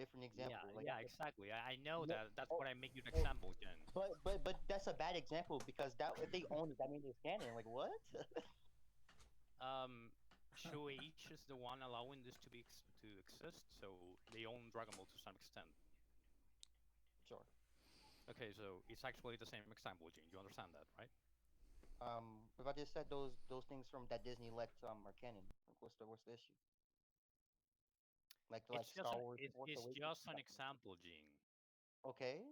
different Yeah, example. Like, yeah, exactly. I know no, that. That's oh, what I make you an oh, example, Jen. but that's a bad example because that if they own it, that means it's canon. Like what? Um, Shueisha is the one allowing this to to exist, so they own Dragon Ball to some extent. Sure. Okay, so it's actually the same example, Gene. You understand that, right? If I just said those things from that Disney elect are canon, like what's the issue? Like Star Wars, Force It's Awakens. just an example, Gene. Okay.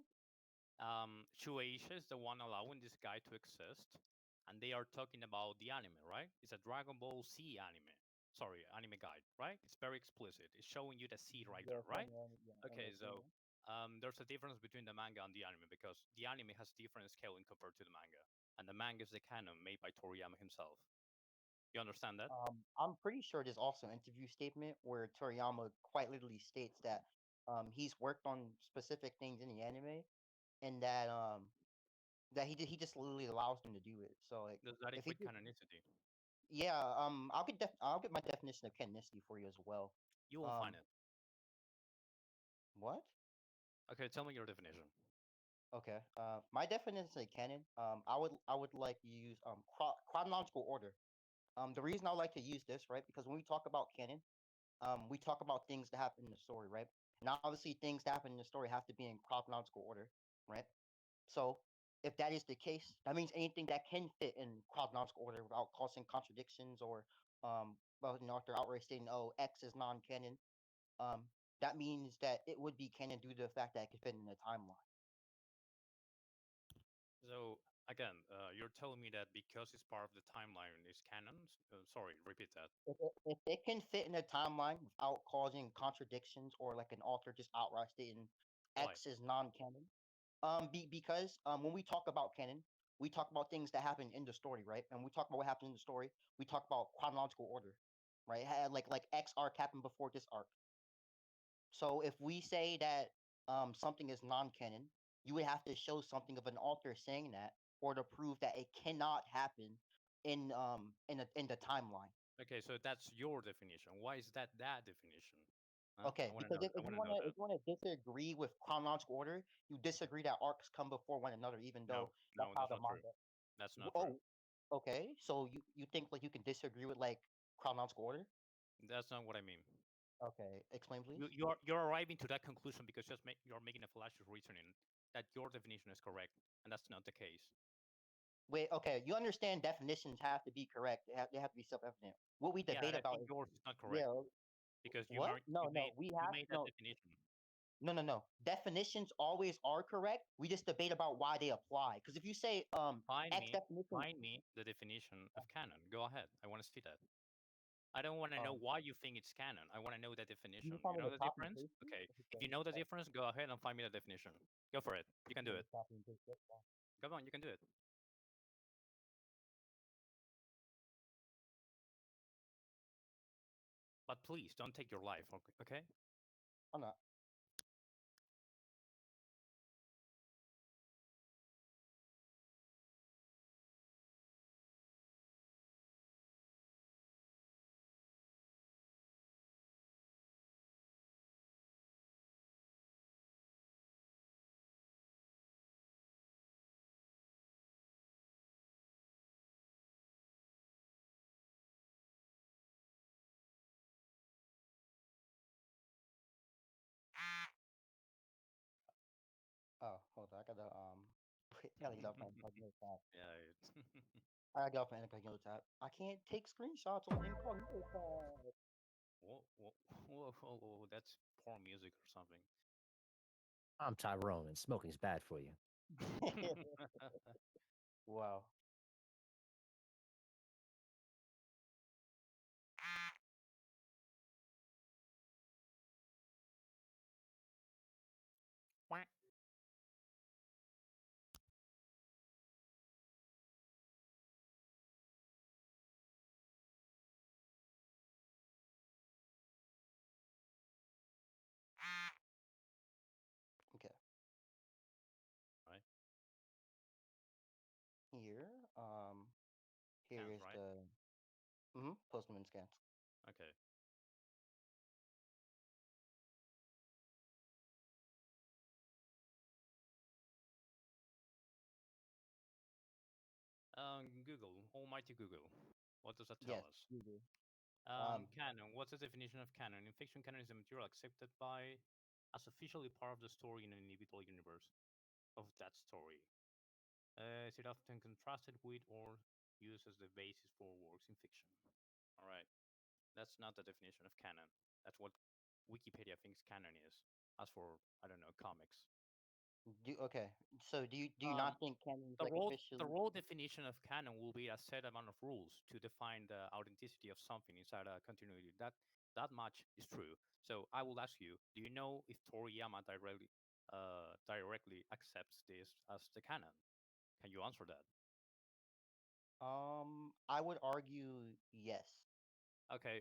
Shueisha is the one allowing this guy to exist, and they are talking about the anime, right? It's a Dragon Ball Z anime. Sorry, anime guide, right? It's very explicit. It's showing you the Z right there, Yes, right? yeah, Okay, so yeah. there's a difference between the manga and the anime because the anime has different scaling compared to the manga, and the manga is the canon made by Toriyama himself. You understand that? I'm pretty sure there's also an interview statement where Toriyama quite literally states that he's worked on specific things in the anime and that he just literally allows them to do it. So like Does that if he equate just canonicity? yeah, I'll get my definition of canonicity for you as well. You won't find Um it. what? Okay, tell me your definition. Okay. My definition of canon, I would like to use chronological order. The reason I like to use this, right? Because when we talk about canon, we talk about things that happen in the story, right? And obviously, things that happen in the story have to be in chronological order, right? So, if that is the case, that means anything that can fit in chronological order without causing contradictions or, well, an author outright stating, "Oh, X is non-canon," um, that means that it would be canon due to the fact that it could fit in the timeline. So again, you're telling me that because it's part of the timeline, is canon? Sorry, repeat that. If it can fit in a timeline without causing contradictions or like an author just outright stating Why? X is non-canon, because when we talk about canon, we talk about things that happen in the story, right? And we talk about what happened in the story. We talk about chronological order, right? Like X arc happened before this arc. So if we say that something is non-canon, you would have to show something of an author saying that, or to prove that it cannot happen in the timeline. Okay, so that's your definition. Why is that that definition? Huh? Okay, I want to because know. I if want to know if that. you wanna disagree with chronological order, you disagree that arcs come before one another, even No, though that's no, how that's the not true. manga. That's not true. Oh, okay. So you think like you can disagree with like chronological order? That's not what I mean. Okay, explain please. You're arriving to that conclusion because you're making a fallacious reasoning that your definition is correct, and that's not the case. Wait, okay. You understand definitions have to be correct. They have to be self-evident. What we Yeah, debate I about think is yours is not correct yeah. because What? No, no. We you have made that no, definition. no. Definitions always are correct. We just debate about why they apply. Because if you say X definition, Find me the definition of canon. Go ahead. I want to see that. I don't want to know um, why you think it's canon. I want to know the you definition. just tell You me know to the copy and difference? paste it. Okay. If If you know the difference, go ahead and find me the definition. Go for it. You can do it. copy and paste it. Come on, you can do it. But please don't take your life, okay? I'm not. Oh, hold on. I gotta wait, I gotta get off my incognito tab. Yeah. I gotta get off my incognito tab. I can't take screenshots on incognito tab. whoa, whoa, whoa, whoa, whoa, that's poor music or something. I'm Tyrone, and smoking's bad for you. Wow. Quack. Okay. Right? Here, here Scans, is right? the Postman scans. Okay. Google, Almighty Google. What does that tell Yes, us? you do. Um, Canon. What's the definition of canon? In fiction, canon is the material accepted by as officially part of the story in an individual universe of that story. Is it often contrasted with or used as the basis for works in fiction? All right, that's not the definition of canon. That's what Wikipedia thinks canon is. As for I don't know comics. okay. So do you Um, not think canon is the like raw the officially? raw definition of canon will be a set amount of rules to define the authenticity of something inside a continuity. That much is true. So I will ask you: do you know if Toriyama directly accepts this as the canon? Can you answer that? I would argue yes. Okay,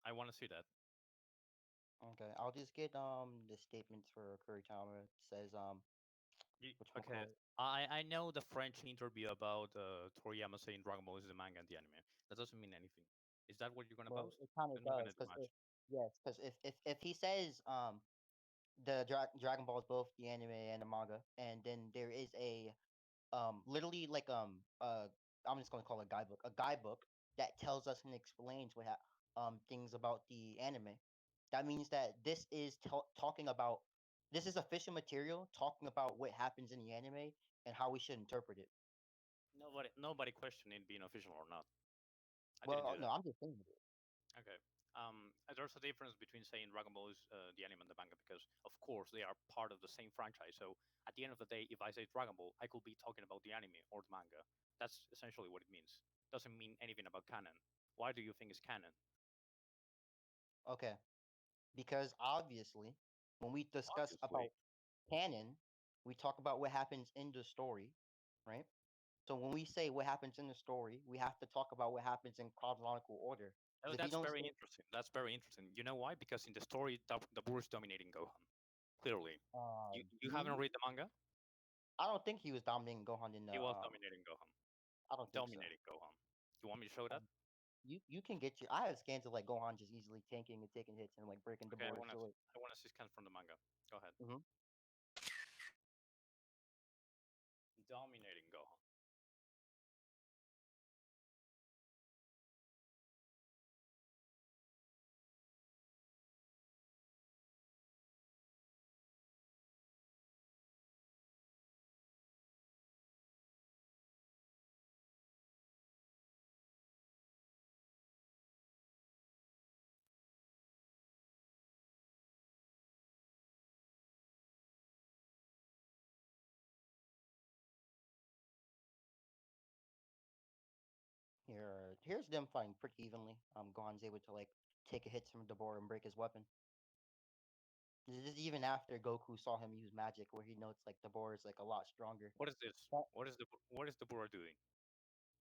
I want to see that. Okay, I'll just get the statements for Kuritama. It says Okay, whatchamacallit. I know the French interview about Toriyama saying Dragon Ball is the manga and the anime. That doesn't mean anything. Is that what you're gonna Well, post? it kind You're of not does gonna do because much. if he says Dragon Ball is both the anime and the manga, and then there is a literally like I'm just gonna call it a guidebook, that tells us and explains things about the anime. That means that this is talking about, this is official material talking about what happens in the anime and how we should interpret it. Nobody questioned it being official or not. I didn't Well, do no, that. I'm just saying it. Okay. There's a difference between saying Dragon Ball is the anime and the manga because, of course, they are part of the same franchise. So at the end of the day, if I say Dragon Ball, I could be talking about the anime or the manga. That's essentially what it means. Doesn't mean anything about canon. Why do you think it's canon? Okay, because obviously, when we discuss Obviously. about canon, we talk about what happens in the story, right? So when we say what happens in the story, we have to talk about what happens in chronological order. Oh, Because if you that's don't very say, interesting. That's very interesting. You know why? Because in the story, the is dominating Gohan. Clearly, you haven't me, read the manga. I don't think he was dominating Gohan in the. He was dominating Gohan. I don't think so. Dominating Gohan. You want me to show that? Um, you can get your. I have scans of like Gohan just easily tanking and taking hits and like breaking Okay, Dabura's sword. I wanna see scans from the manga. Go ahead. Hmm. Dominating Gohan. Here's them fighting pretty evenly. Gohan's able to like take a hit from Dabura and break his weapon. This is even after Goku saw him use magic, where he notes like Dabura is like a lot stronger. What is this? But What is the Bura doing?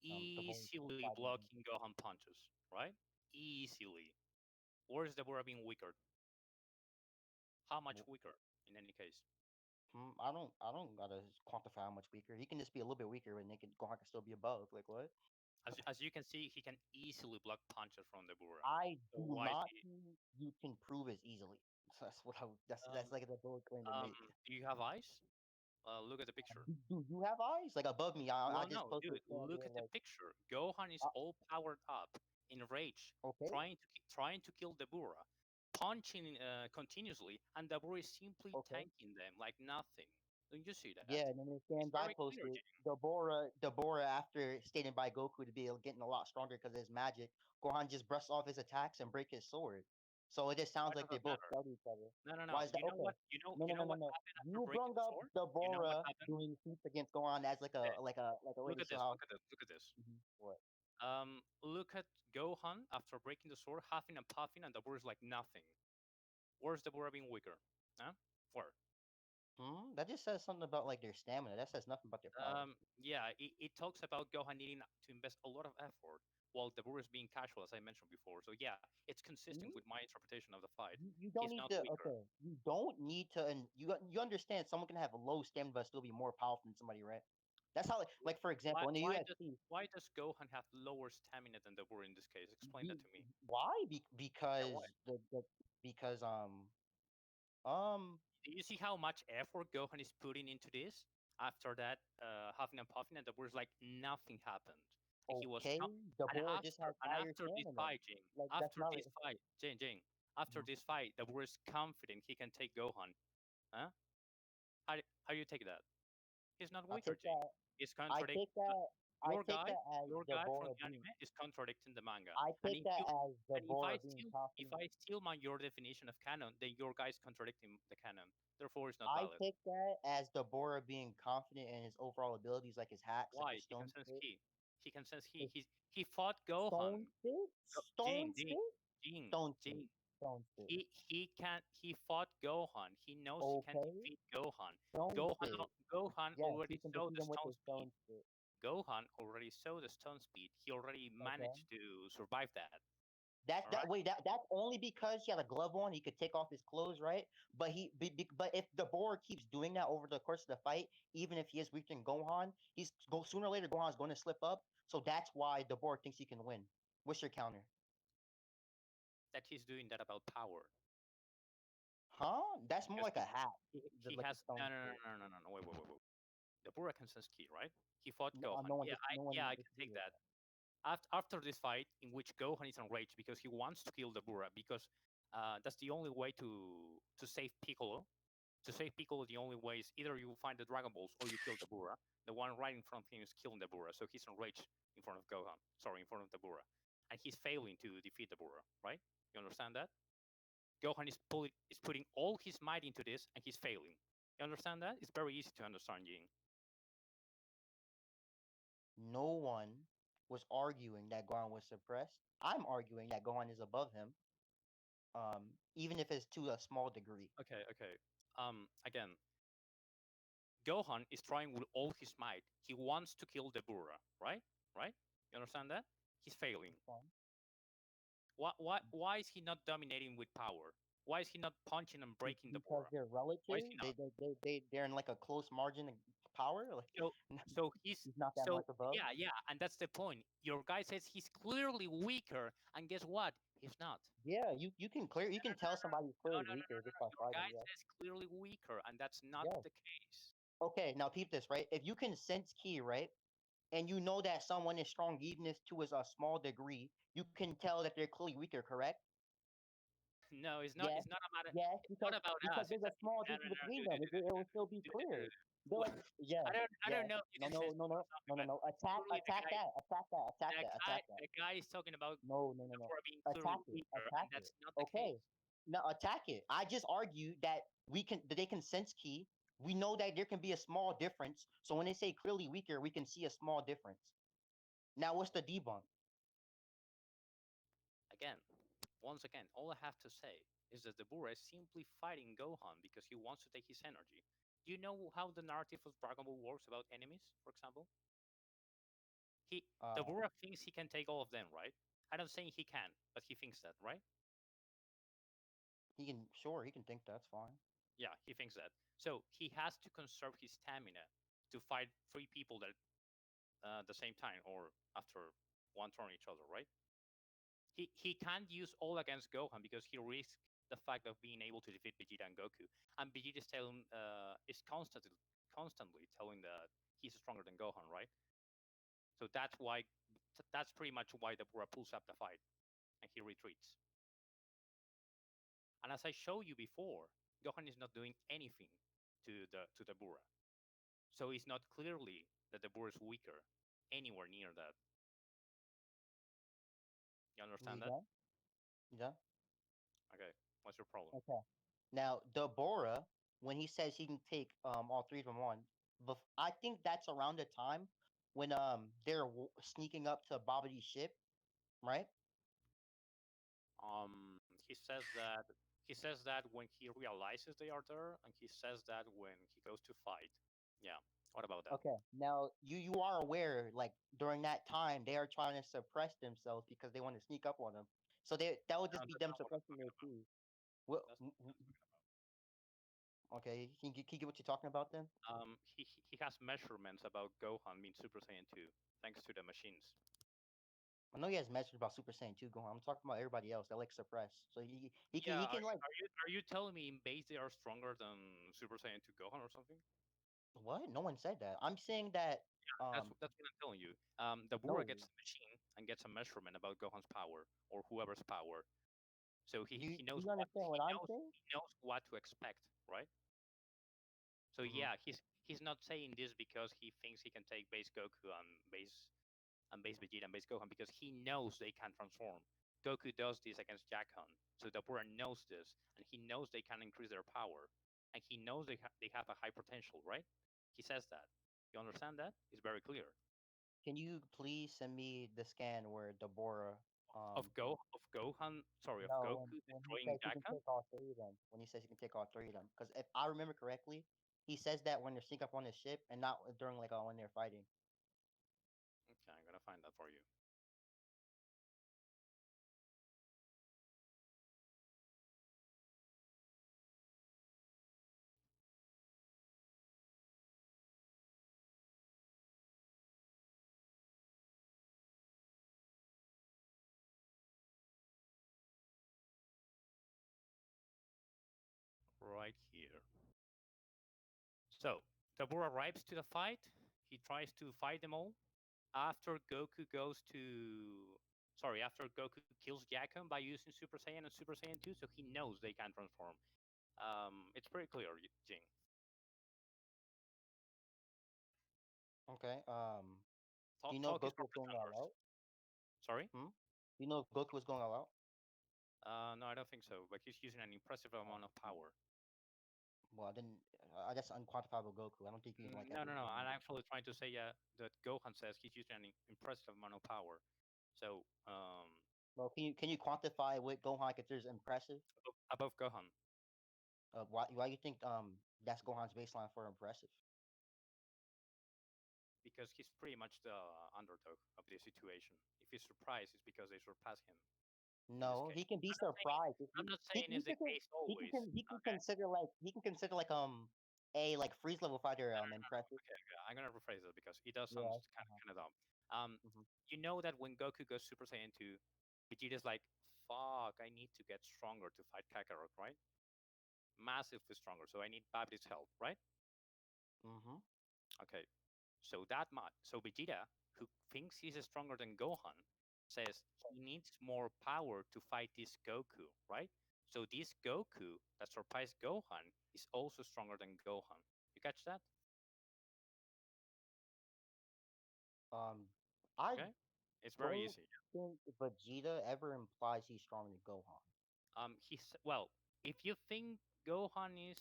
Dabura is Easily fighting him. blocking Gohan punches, right? Easily. Where is the Bura being weaker? How much weaker? In any case, I don't gotta quantify how much weaker. He can just be a little bit weaker, and Gohan can still be above. Like what? as you can see, he can easily block punches from the Bura. I So do why is not he? think you can prove as easily. So that's what I. That's Um, like the bold claim to make. do you have eyes? Look at the picture. Do you have eyes like above me? I No, just no, posted dude, a stand look where at the like picture. Gohan is uh, all powered up, in rage, okay, trying to kill Dabura, punching continuously, and Dabura is simply okay. tanking them like nothing. Don't you see that? Yeah, and then the It's stands I very clear, posted, Jim. Dabura after stated by Goku to be getting a lot stronger because of his magic, Gohan just brush off his attacks and break his sword. So it just Why sounds does like they that both matter? felt each other. No, no, Why no. is that You know okay? what? No, You no, know no, no, what no. happened after You breaking brung the up sword? You know what Dabura happened? doing feats against Gohan as like a Okay, way look to at show this. how. Look at this. Look at this. What? Look at Gohan after breaking the sword, huffing and puffing, and Dabura is like nothing. Where's Dabura being weaker? Huh? Where? That just says something about like their stamina. That says nothing about their power. Yeah, it talks about Gohan needing to invest a lot of effort, while Dabura is being casual, as I mentioned before. So yeah, it's consistent with my interpretation of the fight. You He's don't need not to. weaker. Okay, you don't need to. And you understand someone can have a low stamina but still be more powerful than somebody, right? That's how. Like for Why example, in the why does UFC, why does Gohan have lower stamina than Dabura in this case? Explain that be, to me. why? Yeah, why? Because because um Do you see how much effort Gohan is putting into this? After that, huffing and puffing, and Dabura is like nothing happened. he was Okay, and Dabura just has higher after this stamina. fight, Jing, Like that's after not. this fight, Jing, after this fight, Dabura is confident he can take Gohan. Huh? How do you take that? He's not I weaker, take Jing. that. He's I contradict take that. I your take guy, that as your guy from Dabura the being. anime is contradicting the manga. I And take if that you as and Dabura being if confident. I steal my your definition of canon, then your guy is contradicting the canon. Therefore, it's not I valid. take that as Dabura being confident in his overall abilities, like his hacks, like Why? his He can stone sense spit. ki. He can sense His he fought Gohan. stone spit, Jing, stone Jing, spit, Jing, stone spit, Jing. stone spit. He fought Gohan. He knows he can Okay, defeat Gohan. stone spit. Gohan Yes, he already can saw defeat the him with stone his speed. stone spit. Gohan already saw the stone speed. He already Okay. managed to survive that. That's All that. right. Wait, that's only because he had a glove on. He could take off his clothes, right? But if the boar keeps doing that over the course of the fight, even if he is weaker than Gohan, he's go sooner or later Gohan's going to slip up. So that's why the boar thinks he can win. What's your counter? That he's doing that about power Huh? That's more because like a hack, he like the has stone spit. no wait. The Dabura can sense ki, right? He fought Gohan. No one, Yeah, no one I can disagrees take with that. that. After this fight, in which Gohan is enraged because he wants to kill Dabura because that's the only way to save Piccolo. To save Piccolo, the only way is either you find the Dragon Balls or you kill Dabura. The one right in front of him is killing Dabura, so he's enraged in front of Gohan. Sorry, in front of Dabura, and he's failing to defeat Dabura. Right? You understand that? Gohan is putting all his might into this, and he's failing. You understand that? It's very easy to understand, Ying. No one was arguing that Gohan was suppressed. I'm arguing that Gohan is above him, even if it's to a small degree. Okay. Again, Gohan is trying with all his might. He wants to kill Dabura, right? Right? You understand that? He's failing. Fine. Why is he not dominating with power? Why is he not punching and breaking Because Dabura? they're Why is relatives. he not? They're in like a close margin of power. Like So so he's not that so much above. yeah, and that's the point. Your guy says he's clearly weaker, and guess what? He's not. Yeah, you can tell somebody's clearly weaker just by Your fighting. guy Yeah. says clearly weaker, and that's not Yes. the case. Okay, now peep this, right? If you can sense ki, right, and you know that someone is strong even if to a small degree, you can tell that they're clearly weaker, correct? No, it's not. Yes. It's not about. Yes, It's not about because us. there's a small distance between them. It will still be clear. They're like, yes, I don't yes. know if No, this is no, no, no, no, no, but no. clearly Attack that, attack that. the guy is talking about No, no, no, no. Dabura being clearly Attack it. weaker, and Attack it. that's not the Okay. case. Now attack it. I just argued that they can sense key. We know that there can be a small difference. So when they say clearly weaker, we can see a small difference. Now what's the debunk? Again, once again, all I have to say is that Dabura is simply fighting Gohan because he wants to take his energy. Do you know how the narrative of Dragon Ball works about enemies, for example? He Uh Dabura thinks he can take all of them, right? I'm not saying he can, but he thinks that, right? he can think that's fine. Yeah, he thinks that. So he has to conserve his stamina to fight three people that at the same time or after one turn each other, right? He can't use all against Gohan because he risks the fact of being able to defeat Vegeta and Goku. And Vegeta is constantly telling that he's stronger than Gohan, right? So that's pretty much why the Bura pulls up the fight and he retreats. And as I showed you before, Gohan is not doing anything to the Bura. So it's not clearly that the Bura is weaker anywhere near that. You understand You that? done? You done? Okay. What's your problem? Okay. Now Dabura, when he says he can take all three from one, I think that's around the time when they're sneaking up to Babidi's ship, right? He says that when he realizes they are there, and he says that when he goes to fight. Yeah. What about that? Okay. Now you are aware, like during that time, they are trying to suppress themselves because they want to sneak up on them. So that would No, just be that's them not what I'm suppressing talking their about. chi. Well, That's not what I'm talking about. okay. Can you get what you're talking about then? He has measurements about Gohan being Super Saiyan 2 thanks to the machines. I know he has messages about Super Saiyan 2 going on. I'm talking about everybody else that like suppress. So Yeah, he can like are you telling me in base they are stronger than Super Saiyan 2 Gohan or something? What? No one said that. I'm saying that. That's what I'm telling you. Dabura No. gets the machine and gets a measurement about Gohan's power or whoever's power. So he Do knows you understand what I'm saying? he knows what to expect, right? So Hmm. yeah, he's not saying this because he thinks he can take base Goku and base Vegeta and base Gohan because he knows they can transform. Goku does this against Jackon, so Dabura knows this, and he knows they can increase their power, and he knows they have a high potential, right? He says that. You understand that? It's very clear. Can you please send me the scan where Dabura Of Gohan, sorry, of no, Goku when he destroying says he can Jackon. take all three of them. When he says he can take all three of them, because if I remember correctly, he says that when they're sync up on his ship and not during like when they're fighting. Okay, I'm gonna find that for you. Right here. So Dabura arrives to the fight. He tries to fight them all. After Goku goes to after Goku kills Jackon by using Super Saiyan and Super Saiyan 2, so he knows they can transform. It's pretty clear, Jing. Okay. Do you know Talk is Goku from was the going all Thunders. out? Sorry? Hmm? Do you know Goku was going all out? No, I don't think so. But he's using an impressive amount of Mm. power. Well, I didn't. I guess unquantifiable Goku. I don't think you can like No, no, no. everything. I'm actually trying to say that Gohan says he's using an impressive amount of power. So Well, can you quantify what Gohan considers impressive? above Gohan, Why you think that's Gohan's baseline for impressive? because he's pretty much the underdog of the situation. If he's surprised, it's because they surpass him in this No, case. he can be I'm not saying surprised. I'm not saying it's the case always. He can Okay, consider like a like freeze level fighter impressive. okay, okay. I'm gonna rephrase it because it does sound Yeah. kind of dumb. Um, Hmm. you know that when Goku goes Super Saiyan 2, Vegeta's like, "Fuck, I need to get stronger to fight Kakarot, right? Massively stronger. So I need Babdi's help, right? Hmm. Okay, so so Vegeta, who thinks he's stronger than Gohan, says he needs more power to fight this Goku, right? So this Goku that surprised Gohan is also stronger than Gohan. You catch that? Um, I Okay, it's very don't easy. think Vegeta ever implies he's stronger than Gohan. He's well. If you think Gohan is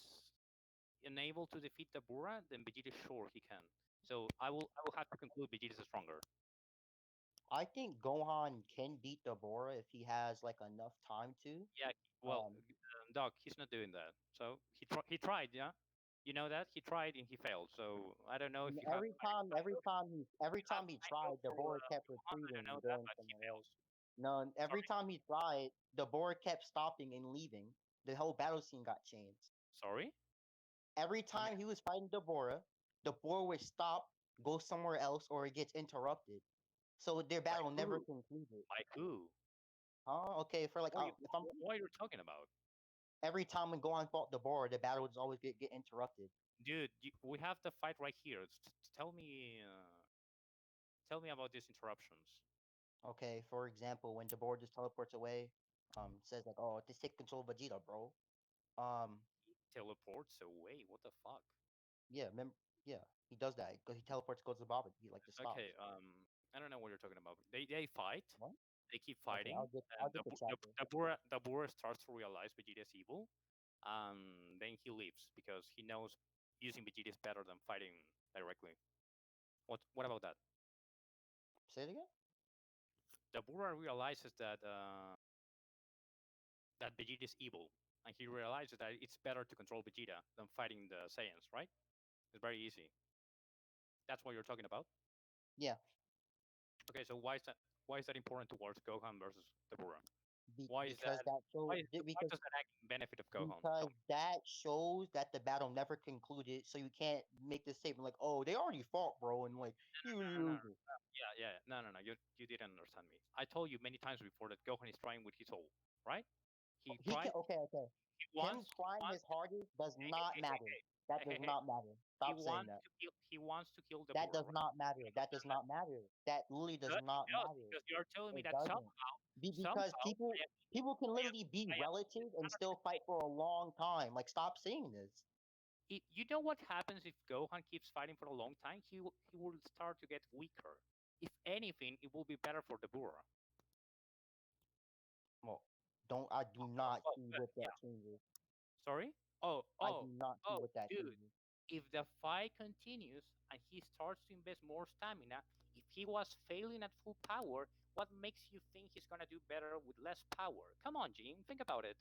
unable to defeat Dabura, then Vegeta sure he can. So I will have to conclude Vegeta is stronger. I think Gohan can beat Dabura if he has like enough time to. Yeah, well, Um, Doc, he's not doing that. So he tried, yeah. You know that he tried and he failed. So I don't know if you have every you have time he high hope tried, for Dabura kept Gohan. I retreating don't know and that, going but he somewhere else. fails. No, every Sorry, time he tried, Dabura kept stopping and leaving. The whole battle scene got changed. sorry. Every I mean, time he was fighting Dabura would stop, go somewhere else, or it gets interrupted. So their by battle never who? concluded. By who? Huh? Okay, for like if I'm What are you talking about, every time when Gohan fought Dabura, the battle would always get interrupted. dude? We have the fight right here. Tell me about these interruptions. Okay, for example, when Dabura just teleports away, says like, "Oh, just take control of Vegeta, bro." Um, He teleports away. What the fuck? yeah, yeah, he does that because he teleports, goes to Baba. He like just Okay, stops. I don't know what you're talking about. They fight. What? They keep Okay, fighting, I'll and get the chapter. Dabura starts to realize Vegeta is evil. Then he leaves because he knows using Vegeta is better than fighting directly. What about that? Say it again. Dabura realizes that Vegeta is evil, and he realizes that it's better to control Vegeta than fighting the Saiyans. Right? It's very easy. That's what you're talking about. Yeah, Okay, so why is that important towards Gohan versus Dabura? Why is because that? that shows Why does that act in benefit of Gohan? because that shows that the battle never concluded. So you can't make this statement like, "Oh, they already fought, bro," and like No, no, no. you. Yeah, yeah. No, no, no. You didn't understand me. I told you many times before that Gohan is trying with his soul, right? He He can tried. okay. he Him wants he trying his wants hardest does hey, hey, not hey, hey, matter. hey, That hey, does hey, hey. not matter. He Stop saying wants that. to kill. He wants to kill the That Bura, does right? not matter. You That does understand that? not matter. That literally does But it not does matter. because you're telling me It that doesn't. Because somehow, people can I am, literally be I am, relative and no, no, still fight for a long time. Like, stop saying this. you know what happens if Gohan keeps fighting for a long time? He will start to get weaker. If anything, it will be better for the Bura. Well, don't I do Oh, not oh, see but what that yeah. changes. Sorry. Oh, I do oh, not see oh, what that dude. changes. If the fight continues and he starts to invest more stamina, if he was failing at full power, what makes you think he's gonna do better with less power? Come on, Gene, think about it.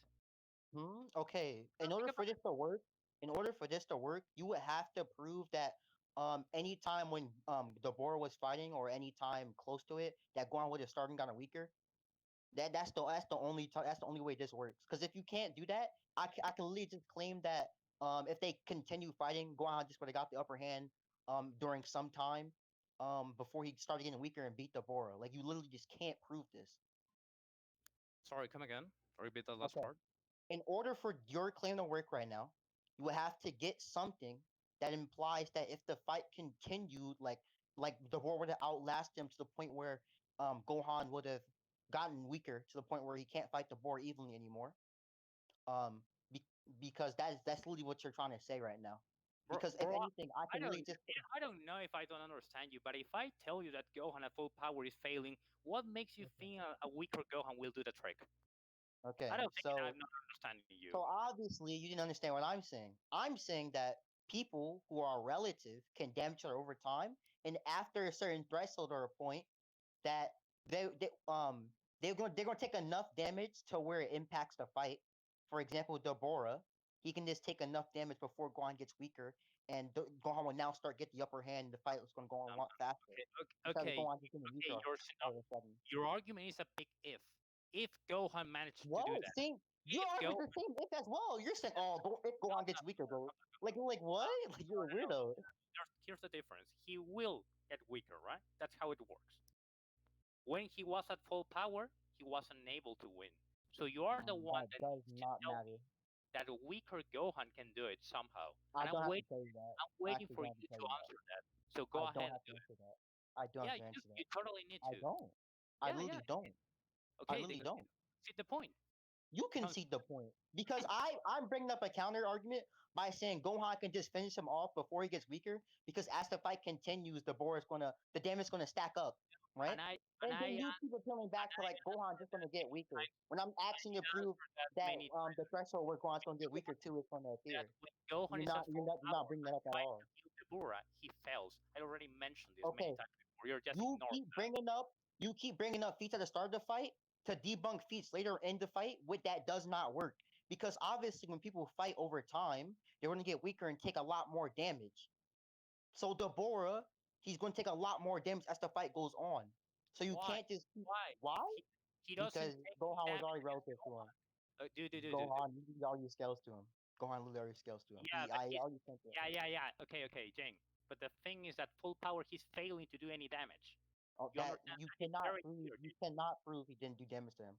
Okay. No, In think order about for this it. to work, you would have to prove that anytime when Dabura was fighting or any time close to it, that Gohan would have started and gotten weaker. That's the only way this works. Because if you can't do that, I can literally just claim that if they continue fighting, Gohan just would have got the upper hand during some time before he started getting weaker and beat Dabura. Like you literally just can't prove this. Sorry, come again. Repeat the last Okay. part. In order for your claim to work right now, you would have to get something that implies that if the fight continued, like the war would have outlasted him to the point where Gohan would have gotten weaker to the point where he can't fight the boar evenly anymore. Um, be, because that's literally what you're trying to say right now. Because if Bro, anything, I I can don't literally just I don't know if I don't understand you, but if I tell you that Gohan at full power is failing, what makes you okay. think a weaker Gohan will do the trick? I Okay, don't think I'm not understanding you. so obviously you didn't understand what I'm saying. I'm saying that people who are relative can damage each other over time, and after a certain threshold or a point, that they're gonna take enough damage to where it impacts the fight. For example, Dabura, he can just take enough damage before Gohan gets weaker, and Gohan will now start get the upper hand. And the fight is gonna go on a lot faster Okay, instead of Gohan just getting okay. weaker all of a sudden. Your argument is a big if. If Gohan managed to do What? that, Same. Your if Gohan, argument's the same if as well. You're saying, oh, if Gohan gets weaker, bro. Like what? Like you're a weirdo. here's the difference. He will get weaker, right? That's how it works. When he was at full power, he was unable to win. So you are the one That that does needs to not tell me matter. that a weaker Gohan can do it somehow. I And don't have to tell you that. I'm I waiting actually for don't you have to tell to you that. answer that. So go I ahead don't and have do to it. answer that. I don't have Yeah, to answer you that. totally need I to. don't. I Yeah, yeah. literally don't. I Okay, literally then don't. see the point. You Come, concede the point because I'm bringing up a counter argument by saying Gohan can just finish him off before he gets weaker because as the fight continues, the damage gonna stack up, right? and I and And I then you keep appealing and back to I like Gohan just answered gonna that get many weaker. times. When I'm asking you to prove Answered that that many the threshold where Gohan's gonna get times. weaker too is gonna That appear. when Gohan is at full You're not power bringing that and up at trying to all. kill Dabura, he fails. I already mentioned this many Okay, times before. You're just you ignoring keep that. bringing up feats at the start of the fight to debunk feats later in the fight. With that does not work because obviously when people fight over time, they're going to get weaker and take a lot more damage. So Dabura, he's going to take a lot more damage as the fight goes on. So you Why? can't just Why? why? He doesn't Because take Gohan was damage already against relative to him. Gohan. Dude. Gohan literally already scales to him. Gohan literally already scales to him. Yeah, but I he's already sent it. yeah. Okay, Jane. But the thing is that full power, he's failing to do any damage. Oh, You understand? That is very clear, you cannot prove he didn't do damage to him.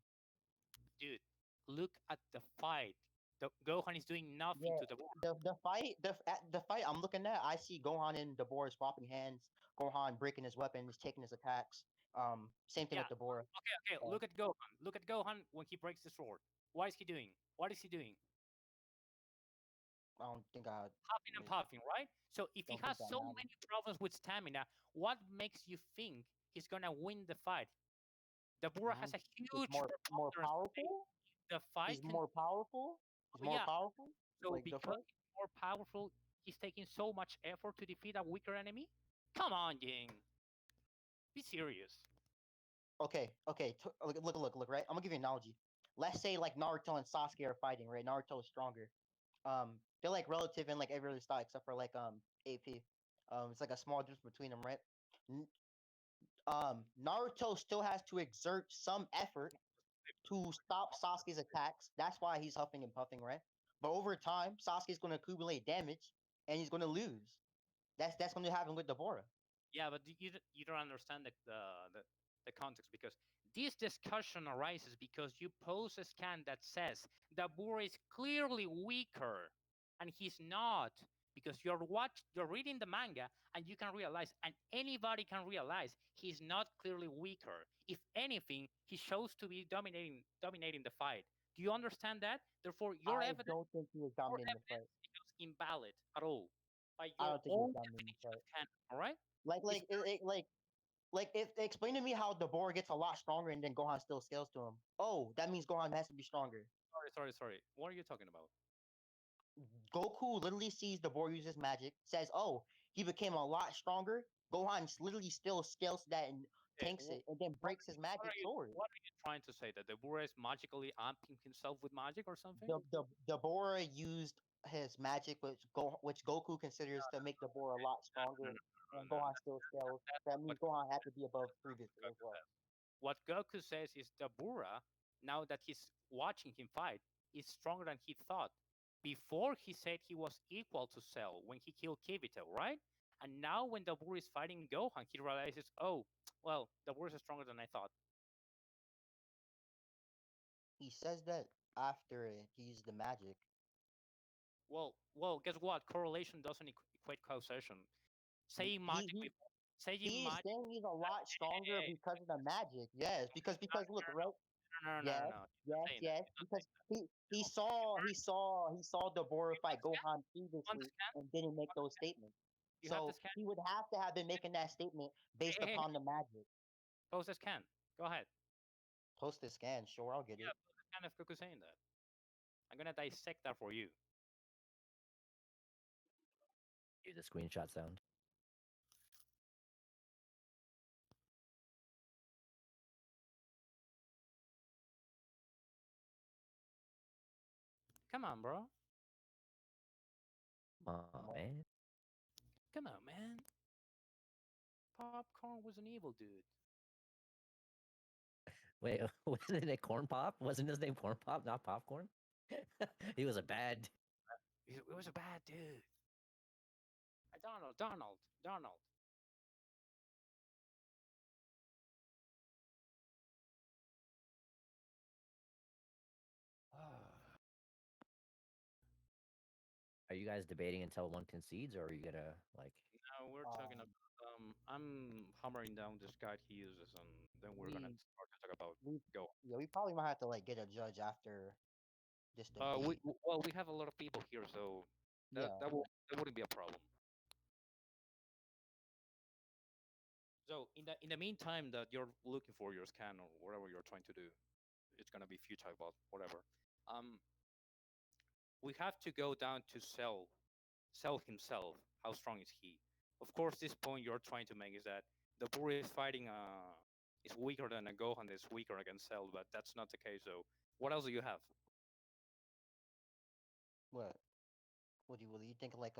dude. Look at the fight. The Gohan is doing nothing Yeah, to the war. the fight I'm looking at, I see Gohan and Dabura swapping hands. Gohan breaking his weapons, taking his attacks. Same thing Yeah. with Dabura. Okay. Uh, Look at Gohan. Look at Gohan when he breaks the sword. What is he doing? What is he doing? I don't think I Puffing and puffing, right? So if he don't think has that so matters. many problems with stamina, what makes you think he's gonna win the fight? Dabura has a He's huge more preponderance. powerful. The fight He's can. more powerful. He's Oh, more yeah. powerful. So Like the because fuck. he's more powerful, he's taking so much effort to defeat a weaker enemy. Come on, Ying. Be serious. Okay. Look. Right. I'm gonna give you an analogy. Let's say like Naruto and Sasuke are fighting. Right. Naruto is stronger. They're like relative in like every other style except for like AP. It's like a small difference between them, right? N- Naruto still has to exert some effort to stop Sasuke's attacks. That's why he's huffing and puffing, right? But over time, Sasuke's going to accumulate damage and he's going to lose. That's going to happen with Dabura. Yeah, but you don't understand the context because This discussion arises because you pose a scan that says Dabura is clearly weaker, and he's not. Because you're reading the manga, and you can realize, and anybody can realize, he's not clearly weaker. If anything, he shows to be dominating the fight. Do you understand that? Therefore, I don't think he was your dominating the fight. evidence becomes invalid at all by I your don't think he was own dominating the definition of fight. canon. All right? Like, It's like, it, like, if explain to me how Dabura gets a lot stronger and then Gohan still scales to him. Oh, that means Gohan has to be stronger. sorry. What are you talking about? Goku literally sees Dabura use his magic, says, "Oh, he became a lot stronger." Gohan literally still scales to that and Okay, tanks it, and then breaks his magic sword. what are you trying to say? That the Bura is magically amping himself with magic or something? Dabura used his magic, which Goku considers to make Dabura a lot stronger, No, and no, Gohan still scales. that's That not means what Gohan had to be above previously as Goku well. says. What Goku says is Dabura, now that he's watching him fight, is stronger than he thought. Before he said he was equal to Cell when he killed Kibito, right? And now when Dabura is fighting Gohan, he realizes, oh, well, Dabura is stronger than I thought. He says that after he used the magic. Well, guess what? Correlation doesn't equate causation. He Saying he magic he, before, saying he is magic. saying he's a lot stronger Hey, because of the magic. Yes, because look, right. Yes, no. He's not yes, saying that. yes. He's not Because saying that. he saw Dabura You want fight the scan? Gohan You want the previously scan? and didn't make those statements. You have the So scan? he would have to have been making that statement based Hey, upon the magic. post the scan. Go ahead. Post the scan, sure, I'll get Yeah, it. post the scan of Goku saying that. I'm gonna dissect that for you. Do the screenshot sound. Come on, bro. Oh, man. Come on, man. Popcorn was an evil dude. Wait, wasn't it Corn Pop? Wasn't his name Corn Pop, not Popcorn? He was a bad. He was a bad dude. Donald. Are you guys debating until one concedes, or are you gonna like? No, we're talking Um, about. I'm hammering down this guide he uses, and then we're gonna we start to talk about we Go. yeah, we probably might have to like get a judge after this debate. We have a lot of people here, so Yeah. that wouldn't be a problem. So in the meantime that you're looking for your scan or whatever you're trying to do, it's gonna be futile, but whatever. Um, we have to go down to Cell himself. How strong is he? Of course, this point you're trying to make is that the Buri is fighting is weaker than a Gohan is weaker against Cell, but that's not the case. So what else do you have? What? What do you think? Like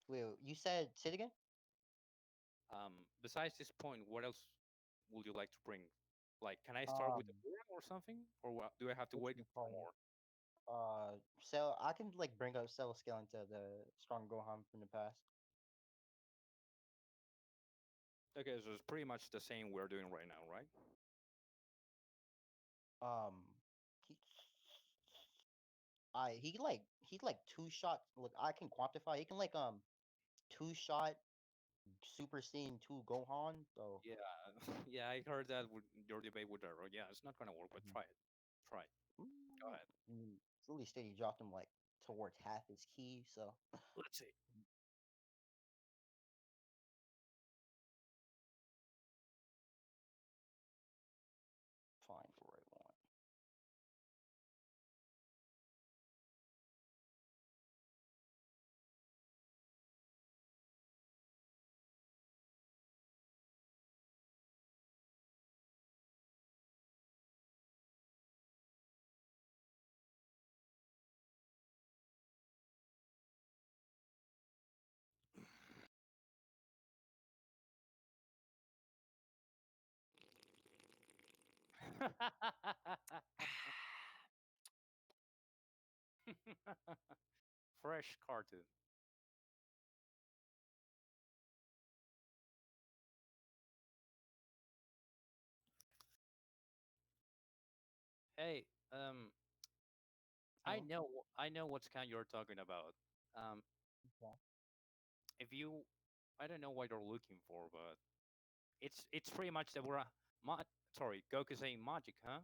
wait, you said say it again? Besides this point, what else would you like to bring? Like, can I start with the Um, Buri or something, or do I have to what wait you for call more? it? Cell. I can like bring up Cell scale into the strong Gohan from the past. Okay, so it's pretty much the same we're doing right now, right? Um, he, he like two shot. Look, I can quantify. He can like two shot Super Saiyan 2 Gohan. So Yeah, yeah, I heard that with your debate with Arrow. Yeah, it's not gonna work, but Mhm. try it. Try it. Go ahead. Really steady dropped him like towards half his key. So Let's see. find the right one. Fresh Carthu. Hey, Hmm? I know what scan you're talking about. Um, Yeah. if you, I don't know what you're looking for, but it's pretty much that we're sorry, Goku saying magic, huh?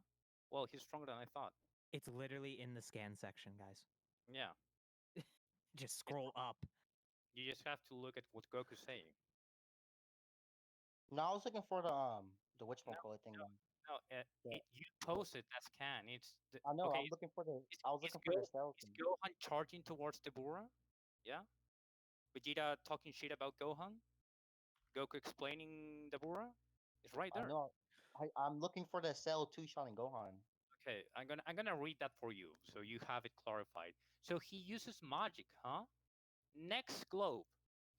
Well, he's stronger than I thought. It's literally in the scan section, guys. Yeah, Just it's, scroll up. you just have to look at what Goku's saying. No, I was looking for the No, whatchamacallit thing. no, The, you the, posted that scan. It's the, I know. okay. I'm looking for the. Is I was is looking for Go the cell is thing. Gohan charging towards Dabura? Yeah, Vegeta talking shit about Gohan. Goku explaining Dabura. It's right I there. know. I'm looking for the cell two shot in Gohan. Okay, I'm gonna read that for you so you have it clarified. So he uses magic, huh? Next globe.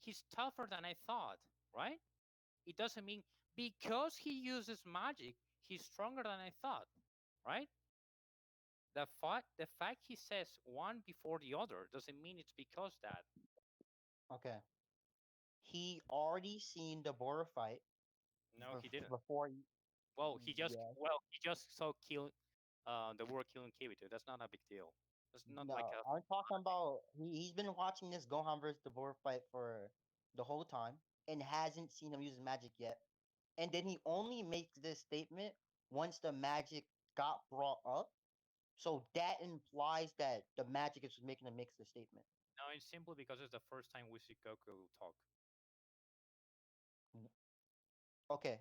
He's tougher than I thought, right? It doesn't mean because he uses magic, he's stronger than I thought, right? The fact he says one before the other doesn't mean it's because that. Okay. He already seen the Bora fight No, he didn't. before. Yeah. He just saw kill the war killing Kirito. That's not a big deal. That's not like No, a I'm talking about he's been watching this Gohan versus the Bora fight for the whole time and hasn't seen him use his magic yet. And then he only makes this statement once the magic got brought up. So that implies that the magic is making him make the statement. no. It's simply because it's the first time we see Goku talk. Okay.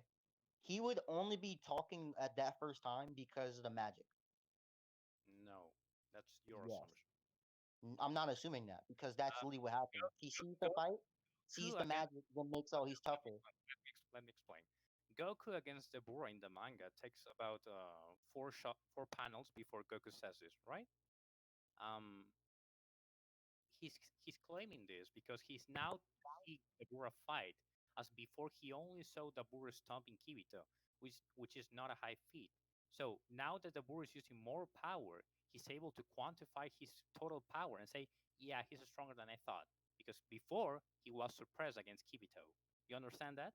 He would only be talking at that first time because of the magic. No, that's your Yes. assumption. I'm not assuming that because that's Uh, really what happens. He sees the Go, fight, sees Goku the against. magic, then makes Okay, oh he's tougher. let me explain. Goku against Dabura in the manga takes about four panels before Goku says this, right? Um, he's claiming this because he's now seeing Dabura fight, as before he only saw Dabura stomping Kibito, which is not a high feat. So now that Dabura is using more power, he's able to quantify his total power and say, yeah, he's stronger than I thought. Because before he was suppressed against Kibito. You understand that?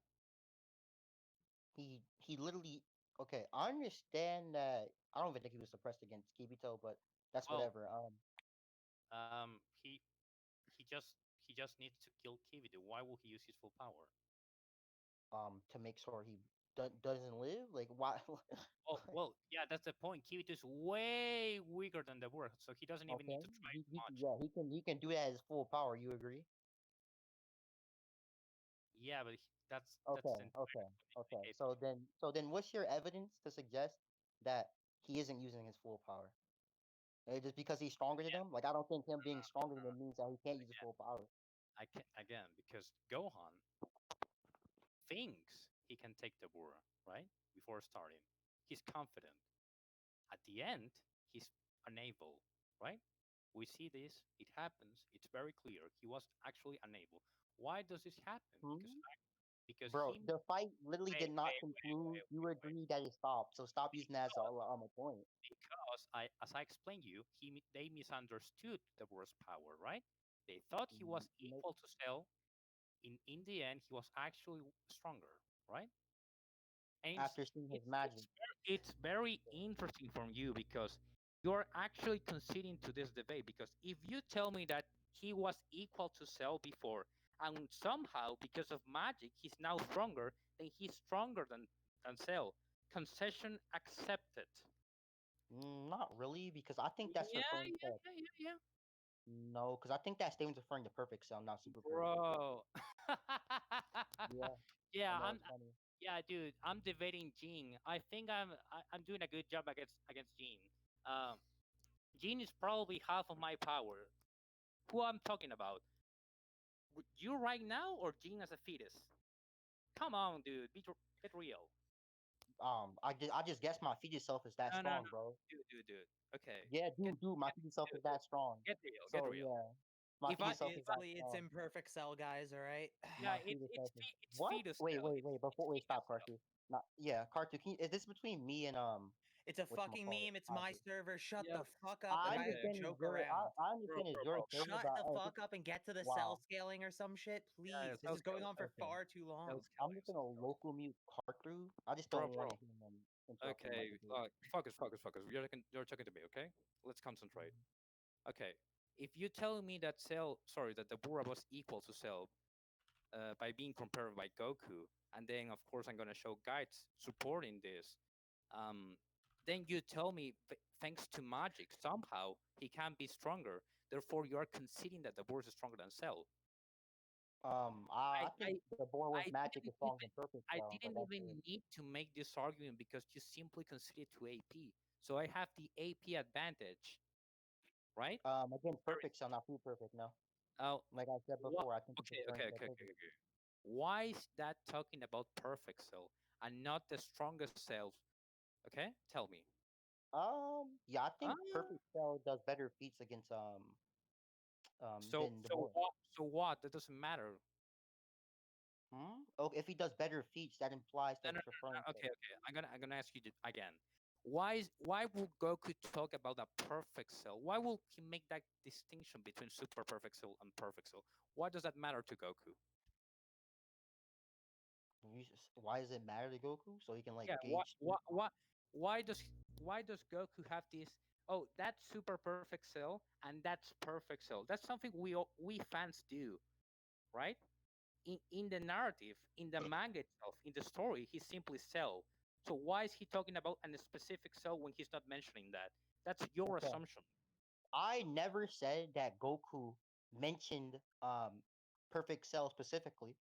He literally okay. I understand that. I don't even think he was suppressed against Kibito, but that's Well, whatever. um, he he just needs to kill Kibito. Why will he use his full power? To make sure he doesn't live. Like why? Well, yeah, that's the point. Kibito is way weaker than Dabura, so he doesn't even need Okay, to try much. yeah he can do that at his full power. You agree? Yeah, but that's Okay, entirely okay, okay. capable. So then, what's your evidence to suggest that he isn't using his full power? Just because he's stronger than Yeah, him? Like I don't think him being stronger than uh, him means that he can't use his again, full power. I can again because Gohan thinks he can take Dabura right before starting. He's confident. At the end, he's unable. Right? We see this. It happens. It's very clear. He was actually unable. Why does this happen? Hmm? Because Bro, he the fight literally wait did not wait conclude. You agree that it stopped, so stop using that as a point. because as I explained you, they misunderstood the word's power, right? They thought he was Nope. equal to Cell. In the end, he was actually stronger, right? And After seeing his magic. it's very interesting from you because you're actually conceding to this debate. Because if you tell me that he was equal to Cell before, and somehow because of magic he's now stronger, then he's stronger than Cell. Concession accepted. Not really, because I think that's Yeah, referring yeah, to yeah, yeah, no, because I think that statement's referring to perfect cell, not super perfect. bro. Yeah, I yeah, know it's funny. yeah, dude. I'm debating Gene. I think I'm doing a good job against Gene. Um, Gene is probably half of my power. Who I'm talking about? You right now or Gene as a fetus? Come on, dude. Get real. I just guess my fetus self is that No, no, no, strong, bro. dude. Okay, Yeah, get dude, my fetus self is dude, that strong. get real, get So real. yeah, my If I fetus self is that Obviously, it's strong. imperfect cell, guys. All right. yeah, My fetus self is it's what? fetus Wait, cell. wait, wait. It's Before wait, fetus stop, cell. Carthu. Not yeah, Carthu. Is this between me and It's a what you fucking call it? meme. It's my Hybris? server. Shut Yep. the fuck up. I If I have to Okay. understand it's joke your I, around. I Bro, understand it's bro, your bro, bro. server, Shut but the fuck up and get to the cell wow. scaling or some shit, Yeah, please. This cell is going scaling. on for Okay. far too Cell long. I'm scaling. just gonna local mute Carthu. I just Bro, don't bro. want to hear him interrupting my Okay, debate. focus, focus, focus. You're talking to me, okay? Let's concentrate. Okay, if you tell me that that the Bura was equal to Cell by being compared by Goku, and then of course I'm gonna show guides supporting this, um, then you tell me thanks to magic somehow he can be stronger. Therefore, you are conceding that the Bura is stronger than Cell. I I, think I the board with I magic is didn't stronger than even perfect I cell, but didn't that's it. even need to make this argument because you simply consider it to AP. So I have the AP advantage, right? Against Very perfect cell, not full perfect. No, Oh, like I said what? before, I think it's Okay, referring okay, to okay, okay, perfect. okay. Why is that talking about perfect cell and not the strongest cells? Okay, tell me. Yeah, I Ah, think perfect cell does better feats against so than the so board. what? So what? That doesn't matter. Hmm? Oh, if he does better feats, that implies No, that no, it's no, referring no. to. Okay, okay. I'm gonna ask you again. Why would Goku talk about a perfect cell? Why will he make that distinction between super perfect cell and perfect cell? Why does that matter to Goku? Why does it matter to Goku? So he can like Yeah. What? gauge speed. What? What? Why does why does Goku have this? Oh, that's super perfect cell and that's perfect cell. That's something we fans do, right? In the narrative, in the manga itself, in the story, he's simply Cell. So why is he talking about a specific Cell when he's not mentioning that? That's your Okay. assumption. I never said that Goku mentioned perfect cell specifically.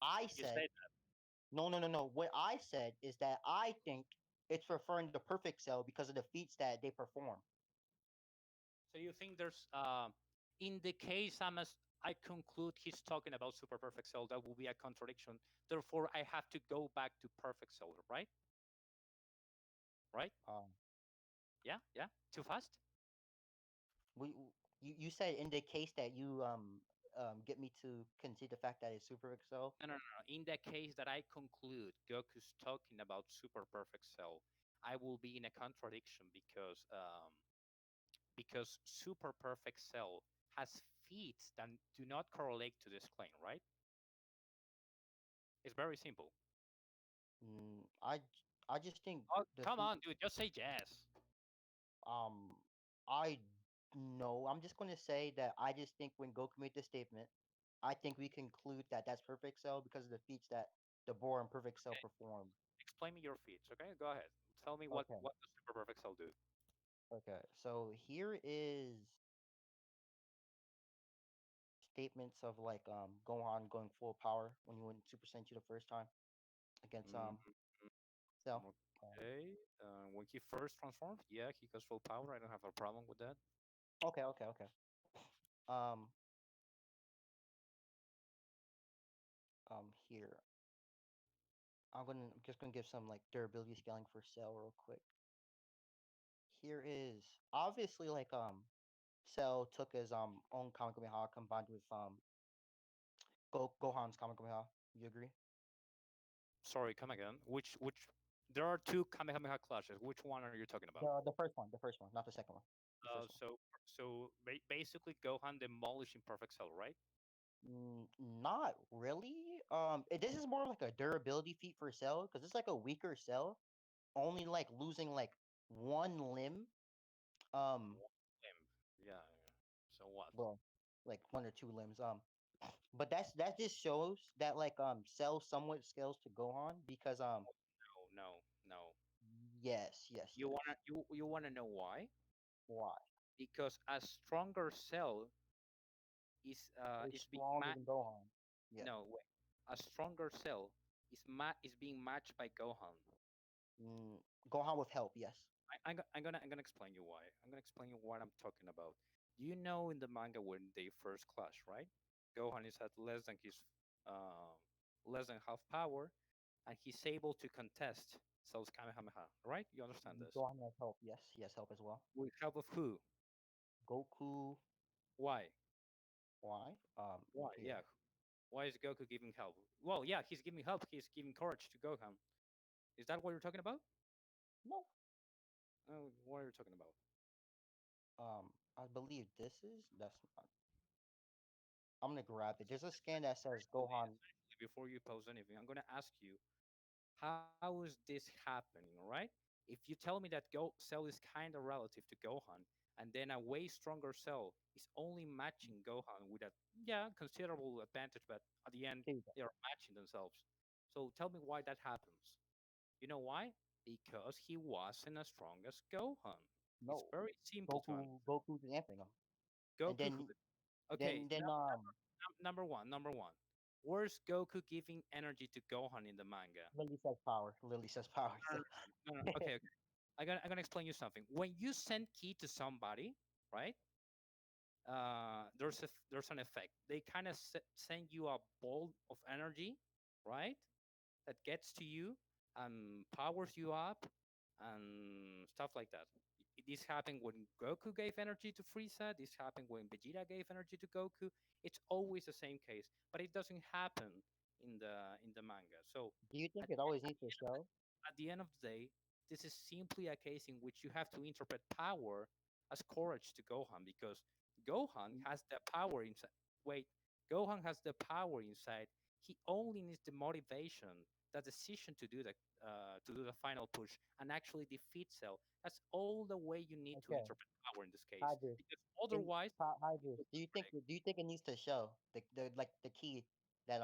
I You said said no. What I said is that I think it's referring to perfect cell because of the feats that they perform. so. You think there's in the case I conclude he's talking about super perfect cell. That will be a contradiction. Therefore, I have to go back to perfect cell, right? Right? Um, Yeah, yeah. Too fast? you said in the case that you get me to concede the fact that it's super excel. No, no, no, no. In the case that I conclude Goku's talking about super perfect cell, I will be in a contradiction because super perfect cell has feats that do not correlate to this claim, right? It's very simple. I just think Oh, the come feat on, dude, just say yes. um I no, I'm just gonna say that I just think when Goku made this statement, I think we conclude that that's perfect cell because of the feats that the Boar and perfect cell Okay, perform. explain me your feats. Okay, go ahead. Tell me Okay, what does super perfect cell do. okay. So here is statements of like Gohan going full power when he went Super Sentai the first time against Mm, Cell. Um, okay. When he first transformed, yeah, he goes full power. I don't have a problem with that. okay. Um here I'm just gonna give some like durability scaling for Cell real quick. Here is obviously like Cell took his own Kamehameha combined with Gohan's Kamehameha. You agree? Sorry, come again. Which? There are two Kamehameha clashes. Which one are you talking about? The first one, not the second one. The first one. Basically, Gohan demolishing Perfect Cell, right? Not really. This is more like a durability feat for Cell because it's like a weaker Cell, only like losing like one limb. Um, One limb. Yeah, yeah. So what? well, like one or two limbs. But that just shows that like Cell somewhat scales to Gohan because No, no, no. yes. You wanna know why? Why? Because a stronger cell It's is being stronger than Gohan. Yeah. no wait. A stronger cell is being matched by Gohan. Mm, Gohan with help. Yes. I'm gonna explain you why. I'm gonna explain you what I'm talking about. You know, in the manga when they first clash, right? Gohan is at uh, less than half power, and he's able to contest Cell's Kamehameha, right? You understand this? Gohan has help. Yes, he has help as well. With help of who? Goku. Why? Why? Why? Here. Yeah. Why is Goku giving help? Well, yeah, he's giving help. He's giving courage to Gohan. Is that what you're talking about? No. What are you talking about? I believe this is that's not. I'm gonna grab it. There's a scan that says Gohan. Before you pose anything, I'm gonna ask you, how is this happening, right? If you tell me that Go Cell is kind of relative to Gohan, and then a way stronger Cell is only matching Gohan with a yeah considerable advantage, but at the end See, they are matching themselves. So tell me why that happens. You know why? Because he wasn't as strong as Gohan. It's no, very simple to Goku's answering him, and Goku. then Okay, number one, Where's Goku giving energy to Gohan in the manga? Lily says power. Lily says power. No, no, no, no, no. Okay, okay. I'm gonna explain you something. When you send ki to somebody, right? There's an effect. They kind of send you a bolt of energy, right? That gets to you and powers you up and stuff like that. This happened when Goku gave energy to Frieza. This happened when Vegeta gave energy to Goku. It's always the same case, but it doesn't happen in the manga. So Do you think at it always needs to show? at the end of the day, this is simply a case in which you have to interpret power as courage to Gohan because Gohan has the power inside. Wait, Gohan has the power inside. He only needs the motivation, the decision to do the final push and actually defeat Cell. That's all the way you need to Okay, interpret power in this case Hybris. because otherwise, Hybris. you Do you think it needs to show the like the key that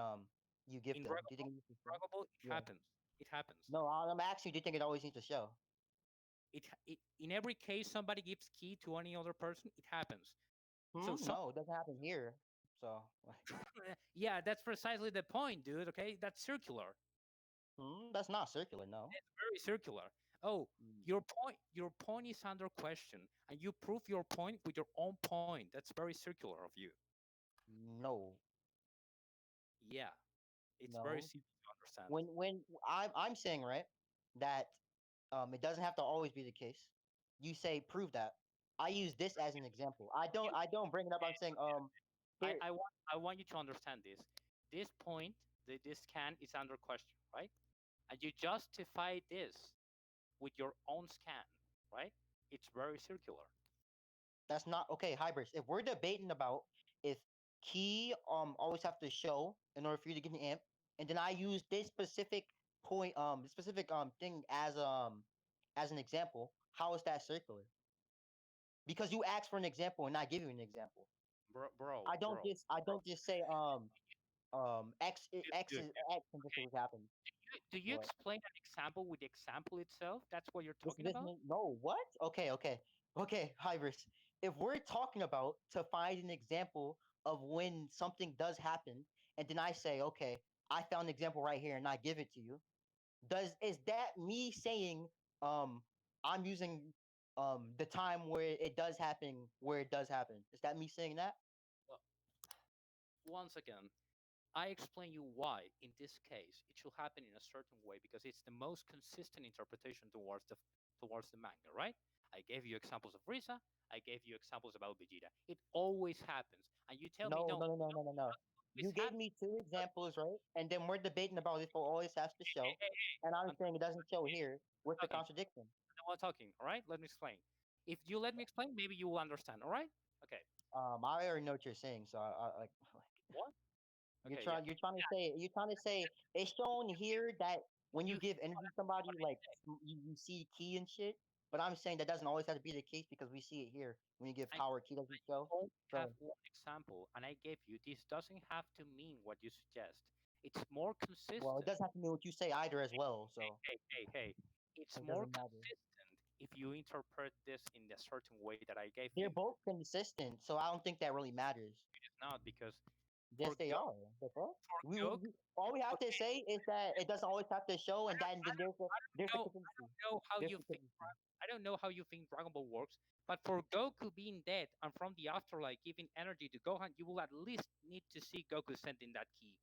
you give in them? Do you think it needs to show? Dragon Ball, it Yeah. happens. It happens. No, I'm asking you. Do you think it always needs to show? In every case somebody gives key to any other person, it happens. So Hmm? some No, it doesn't happen here. So, yeah, that's precisely the point, dude. Okay, that's circular. that's not circular. No. It's very circular. Oh, Mm, your point is under question, and you prove your point with your own point. That's very circular of you. no, Yeah, it's very no. simple to understand. When I'm saying right that it doesn't have to always be the case. You say prove that. I use this as an example. You, I don't bring it up. I'm saying I, here. I want I want you to understand this. This point, this scan is under question, right? And you justify this with your own scan, right? It's very circular. That's not okay, Hybris. If we're debating about if key always have to show in order for you to get an amp, and then I use this specific point this specific thing as an example, how is that circular? Because you asked for an example and I give you an example. Bro, I don't just say X dude, is X and this is what happens. do you What? explain an example with the example itself? That's what you're talking This about? mean no what? Okay, Hybris. If we're talking about to find an example of when something does happen, and then I say, okay, I found an example right here, and I give it to you. Is that me saying um I'm using the time where it does happen? Is that me saying that? Well, once again, I explain you why, in this case, it should happen in a certain way because it's the most consistent interpretation towards the manga, right? I gave you examples of Risa. I gave you examples about Vegeta. It always happens, and you tell me no, No. it's You gave happening. me two examples, right? And then we're debating about if it always has to show, Hey, and I'm I'm saying it doesn't show here with the talking. contradiction. I'm not talking. All right, let me explain. If you let me explain, maybe you will understand. All right? Okay. I already know what you're saying, so like What? Okay. Yeah. you're trying to say it's shown here that when you You give energy to somebody, like you see key and shit. But I'm saying that doesn't always have to be the case because we see it here when you give I power, key doesn't show. only have So one example, and I gave you. This doesn't have to mean what you suggest. It's more well, it consistent. doesn't have to mean what you say either as well. So Hey. It's it more doesn't matter. consistent if you interpret this in the certain way that I gave They're you. both consistent, so I don't think that really matters. It's not because Yes, for they Go are. The fuck? for Goku. All we have to Okay, say is that it doesn't always have to show, and then there's a I contingency. don't know how There's you a think. contingency. I don't know how you think Dragon Ball works, but for Goku being dead and from the afterlife giving energy to Gohan, you will at least need to see Goku sending that key,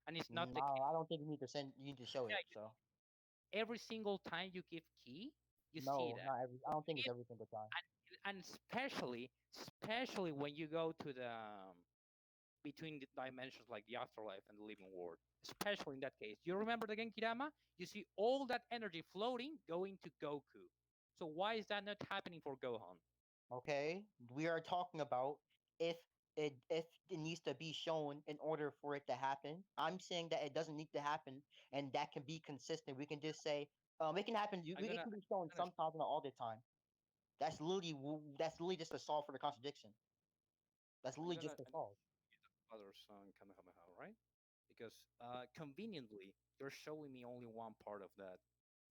and it's not the case. I don't think you need to send. You need to show Yeah, it. So every single time you give key, you see no, that. not every. I don't think it's every single time. And especially when you go to the between the dimensions like the afterlife and the living world, especially in that case. You remember the Genkidama? You see all that energy floating going to Goku. So why is that not happening for Gohan? Okay, we are talking about if if it needs to be shown in order for it to happen. I'm saying that it doesn't need to happen, and that can be consistent. We can just say, It can happen. I'm It gonna can be shown gonna sometimes, not all the time. That's literally just to solve for the contradiction. That's I'm literally gonna just to I'm solve. father son Kamehameha, right? Because conveniently you're showing me only one part of that,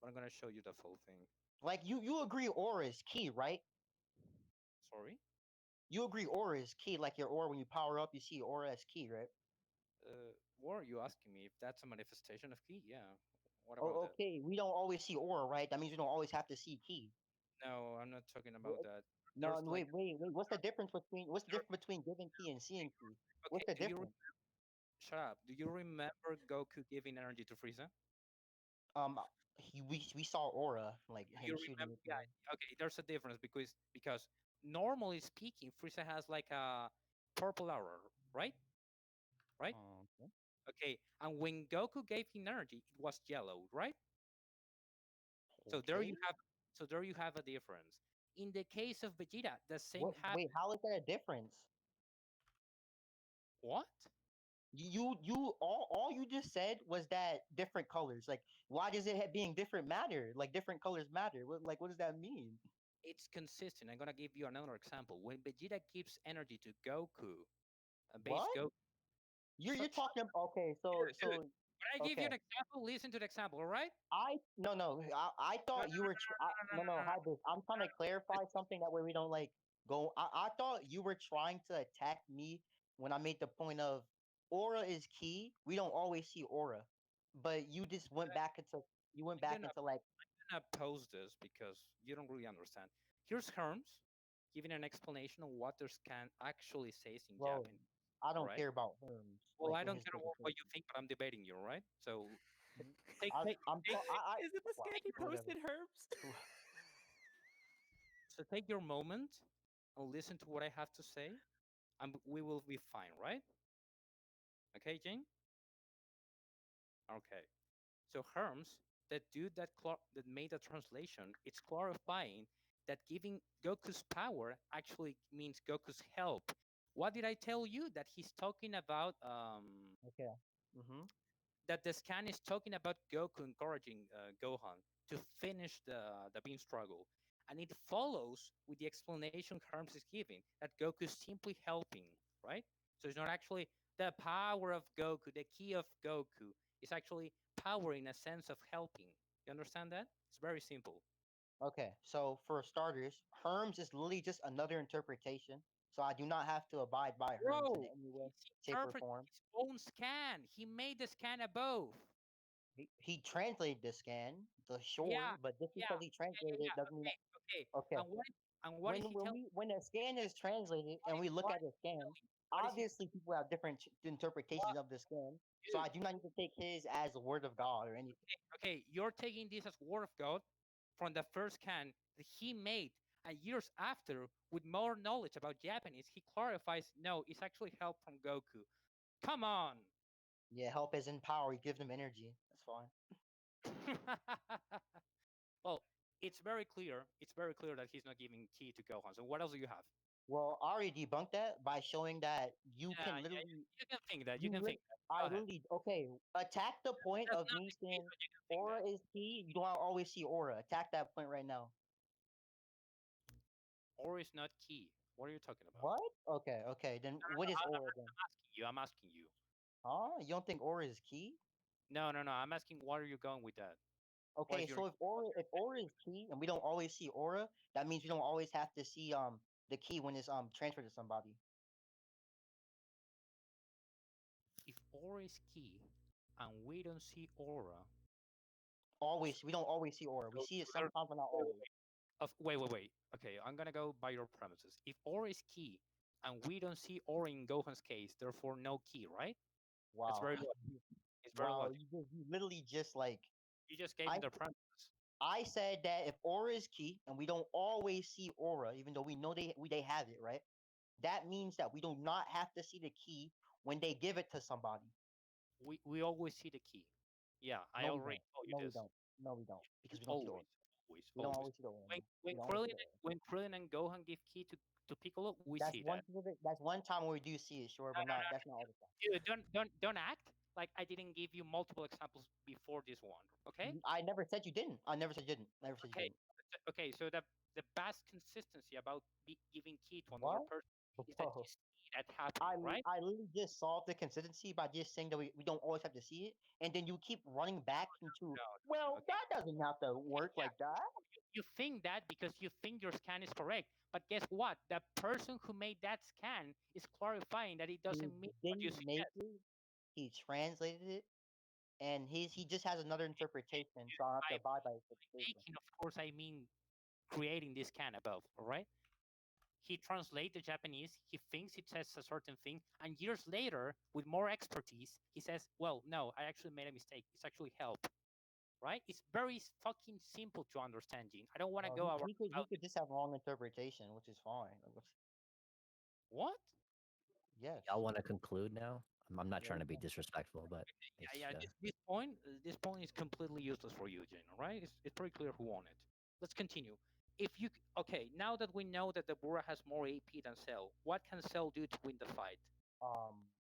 but I'm gonna show you the full thing. Like you agree aura is key, right? Sorry. You agree aura is key. Like your aura, when you power up, you see aura as key, right? What are you asking me? If that's a manifestation of ki? Yeah. What about Oh, that? okay. We don't always see aura, right? That means we don't always have to see key. No, I'm not talking about Wh- that. No, There's no, like wait. What's the there, difference between giving key and seeing key? okay. What's the Do you difference? shut up? Do you remember Goku giving energy to Frieza? Um, we saw aura like Do you him shooting remember? it. Yeah. Okay. There's a difference because normally speaking, Frieza has like a purple aura, right? Right? Okay. Okay. And when Goku gave him energy, it was yellow, right? So there Okay. you have. So there you have a difference. In the case of Vegeta, the same What? happened. Wait, how is that a difference? What? All you just said was that different colors. Like, why does being different matter? Like, different colors matter. What does that mean? It's consistent. I'm gonna give you another example. When Vegeta gives energy to Goku, base What? Goku. You're talking. Okay, Dude, so when I give you okay. an example, listen to the example, all right? I No, no, thought you were no, no, no, no, no, no, Hybris. I'm trying to clarify something that way we don't like go. I thought you were trying to attack me when I made the point of aura is key. We don't always see aura, but you went I'm back gonna into like, pose this because you don't really understand. Here's Herms giving an explanation of what their scan actually says in bro, Japanese. I All don't right. care about terms Well, like I with don't his care what you interpretation. think, but I'm debating you, all right? So Mhm. Is it the Wow, scan he whatever. posted, Herbs? take your moment and listen to what I have to say, and we will be fine, right? Okay, Jane? Okay. So Herms, that dude that made the translation, it's clarifying that giving Goku's power actually means Goku's help. What did I tell you? That he's talking about Okay. Mm-hmm. that the scan is talking about Goku encouraging Gohan to finish the beam struggle, and it follows with the explanation Herms is giving that Goku is simply helping, right? So it's not actually the power of Goku, the key of Goku. It's actually power in a sense of helping. You understand that? It's very simple. Okay. So for starters, Herms is literally just another interpretation. So I do not have to abide by Herms in Bro, any way, he's shape, or interpreting form. his own scan. He made the scan above. He translated the scan, the Yeah, sure, but just yeah, because he translated it yeah. doesn't mean Okay, okay. okay. And what is he telling? When a scan is translated and we look What at is the he scan, telling? What is he? obviously people have different interpretations What, of the scan. So dude? I do not need to take his as a word of God or anything. Okay, you're taking this as word of God from the first scan that he made, and years after, with more knowledge about Japanese, he clarifies, no, it's actually help from Goku. Come on. Yeah, help is in power. He gives them energy. That's fine. Well, it's very clear. It's very clear that he's not giving key to Gohan. So what else do you have? Well, I already debunked that by showing that you Yeah, can yeah, literally you can think that. You you can lit think that. I Go ahead. literally okay. Attack the point That's of not me the case, saying but you can think aura that. is key. You don't always see aura. Attack that point right now. Or is not key. What are you talking about? What? Okay. Then No, no, what no. is aura then? I'm asking you. I'm asking you. Huh? You don't think aura is key? No. I'm asking where are you going with that? What Okay, is your so if aura is key and we don't always see aura, that means we don't always have to see the key when it's transferred to somebody. if aura is key and we don't see aura? So, Always, we don't always see aura. We so see it there, sometimes, but not wait, always. wait. Okay, I'm gonna go by your premises. If aura is key and we don't see aura in Gohan's case, therefore no key, right? That's Wow, very logical. It's very wow, logical. you literally just like You just gave me I the premise. I said that if aura is key and we don't always see aura, even though we know they have it, right? That means that we do not have to see the key when they give it to somebody. We always see the key. Yeah, I No, we already don't. told you No, we this. don't. No, we don't. Because we don't see the Always, aura. We don't always. always see the aura. When No. when We don't always see Krillin the aura. when Krillin and Gohan give key to Piccolo, we see that. That's one time where we do see it, sure, No, but no, not no, that's not all the time. dude, don't act. like I didn't give you multiple examples before this one. Okay. I never said you didn't. I never said you didn't. Never said you Okay. didn't. Okay. So the best consistency about giving key to another What? person is that you Bro, see that happening, right? I literally just solved the consistency by just saying that we don't always have to see it, and then you keep running back into, No. well, Okay. that doesn't have to work Yeah. like that. You think that because you think your scan is correct, but guess what? The person who made that scan is clarifying that it He doesn't mean what you didn't make suggest. it. He translated it, and he just has another interpretation, so I have to I abide by his interpretation. making, of course, I mean creating this scan above. All right. He translates the Japanese. He thinks it says a certain thing, and years later, with more expertise, he says, "Well, no, I actually made a mistake. It's actually help." Right? It's very fucking simple to understand, Gene. I don't want to Well, go around he about could just have wrong interpretation, which is fine. what? Yes. Y'all want to conclude now? I'm not Yeah, trying we to be can. disrespectful, but Yeah, it's yeah. This point is completely useless for you, Jane. All right? It's pretty clear who won it. Let's continue. If you okay, now that we know that the Dabura has more AP than Cell, what can Cell do to win the fight?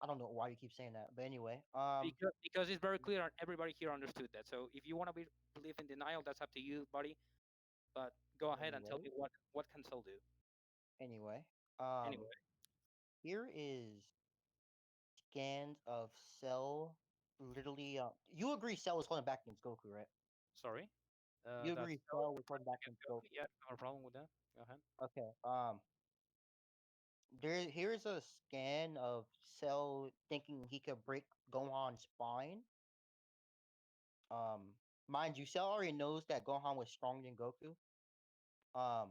I don't know why you keep saying that, but anyway, Because it's very clear and everybody here understood that. So if you want to believe in denial, that's up to you, buddy. But go ahead and tell anyway, me what can Cell do. anyway, Anyway, here is scans of Cell. Literally, you agree Cell was holding back against Goku, right? sorry. You That's agree Cell was holding back against Goku. yeah, no problem with that. Go ahead. Okay. Here's a scan of Cell thinking he could break Gohan's spine. Um, mind you, Cell already knows that Gohan was stronger than Goku. Um,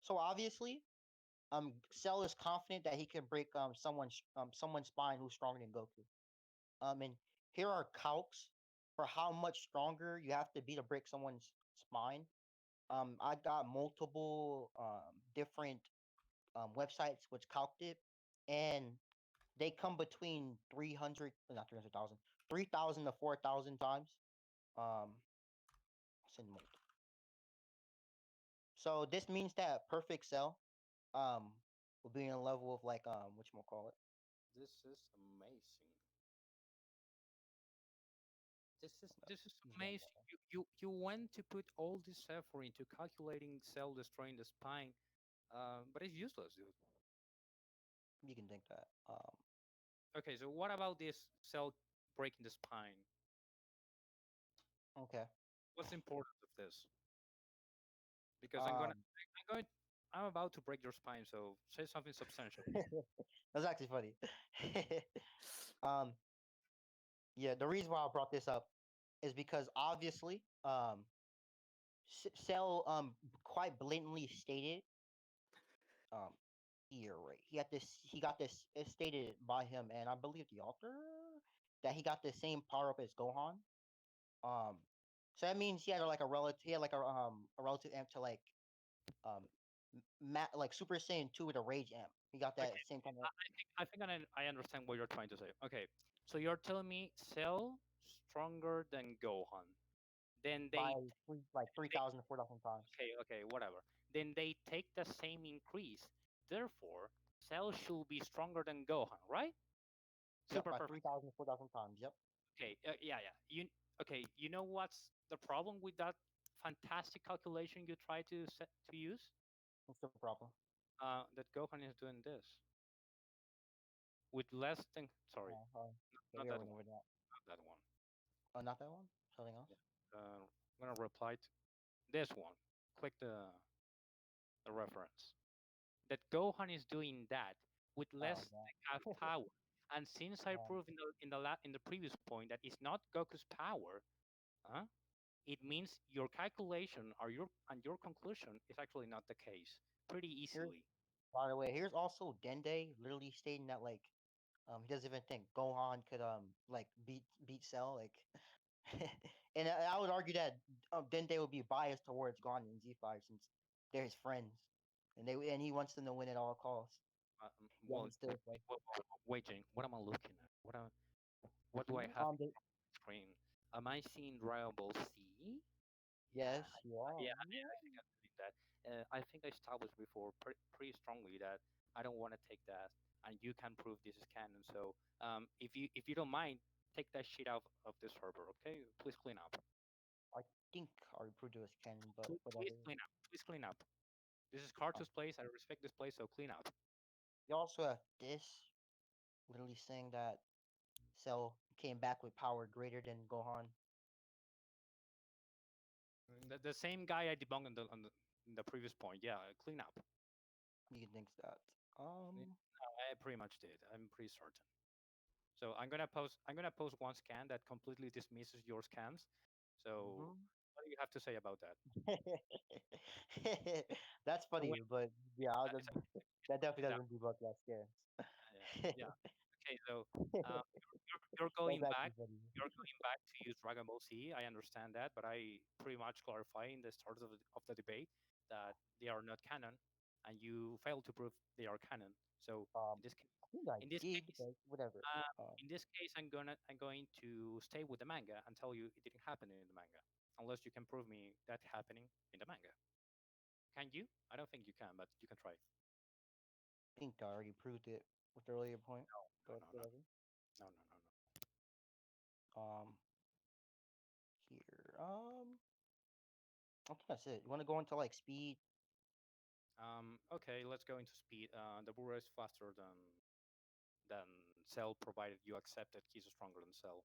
so obviously, Cell is confident that he can break someone's spine who's stronger than Goku. And here are calcs for how much stronger you have to be to break someone's spine. I got multiple different websites which calced it, and they come between 300, not 300,000, 3,000 to 4,000 times. Um, send multiple. So this means that perfect cell will be in a level of like what you call it. This is amazing. This is He's getting amazing. You went to put all this effort into calculating cell destroying the spine, but it's useless, dude. You can think that. Okay, so what about this cell breaking the spine? Okay. What's the importance of this? Because Um, I'm going, I'm about to break your spine. So say something substantial. that's actually funny. um, yeah, the reason why I brought this up is because obviously, Cell quite blatantly stated um here, right, he got this it stated by him, and I believe the author, that he got the same power up as Gohan. Um, so that means he had like a relative amp to like um like Super Saiyan 2 with a Rage amp. He got Okay, that same kind of I think I understand what you're trying to say. Okay, so you're telling me Cell stronger than Gohan. Then by like they 3,000 to 4,000 times. okay, whatever. Then they take the same increase. Therefore, Cell should be stronger than Gohan, right? Yep, Super by perfect. 3,000 to 4,000 times. Yep, Okay, yeah, yeah. You okay? You know what's the problem with that fantastic calculation you try to set to use? what's the problem? That Gohan is doing this with less than. Sorry, Yeah, not we that already one. know that. Not that one. Oh, not that one. Something else. Yeah. I'm gonna reply to this one. Click the reference. That Gohan is doing that with Oh less than yeah. half power. And since I Um, proved in the previous point that it's not Goku's power, huh? It means your calculation or your conclusion is actually not the case. Pretty here's easily. by the way, here's also Dende literally stating that like he doesn't even think Gohan could like beat Cell like, and I would argue that Dende would be biased towards Gohan and Z5 since they're his friends, and he wants them to win at all costs. Yeah, Well, he still like wait, Jane. What am I looking at? What do I have they, on the screen? Am I seeing Dragon Ball Z? Yeah, yes, you are. yeah, Yeah. I think I'm doing that. I think I established before pretty strongly that I don't want to take that, and you can prove this is canon. So, if you don't mind, take that shit out of the server, okay? Please clean up. I think I approved it as canon, but Please whatever. clean up. Please clean up. This is Um, Cartu's place. I respect this place, so clean up. you also have this literally saying that Cell came back with power greater than Gohan. The same guy I debunked in the previous point. Yeah, clean up. You can think that. I pretty much did. I'm pretty certain. So I'm gonna post one scan that completely dismisses your scans. So Mhm. what do you have to say about that? That's So funny, wait, but yeah, it's a, that definitely it's a, doesn't debug that scans. yeah. Okay, so you're That's going back. actually funny. You're going back to use Dragon Ball Z. I understand that, but I pretty much clarify in the start of the debate that they are not canon, and you failed to prove they are canon. So Um, in this ca- I think I in this did, case, but whatever. uh, Um, in this case, I'm going to stay with the manga and tell you it didn't happen in the manga, unless you can prove me that happening in the manga. Can you? I don't think you can, but you can try. I think I already proved it with the earlier point, No, no, but no, no, whatever. no, no, no, no. Um, here. I think that's it. You want to go into like speed? Okay, let's go into speed. The Dabura is faster than Cell, provided you accept that he's stronger than Cell.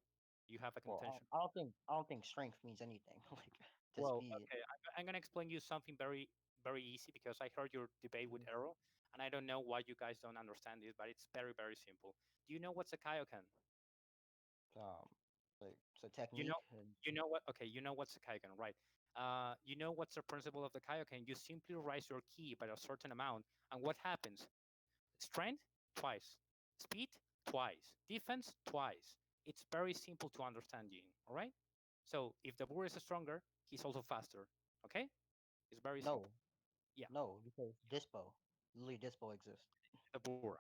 You have a contention. I don't think strength means anything like to Well, speed. okay, I'm gonna explain you something very very easy because I heard your debate with Mhm. Arrow, and I don't know why you guys don't understand this, but it's very very simple. Do you know what's a Kaioken? Um, like so You technique know, and you know what? Okay, you know what's a Kaioken, right? You know what's the principle of the Kaioken? You simply raise your ki by a certain amount, and what happens? Strength twice, speed twice, defense twice. It's very simple to understand, Gene. All right. So if the Dabura is stronger, he's also faster. Okay, it's very simple. no, Yeah, no, because Dispo, literally Dispo exists. the Dabura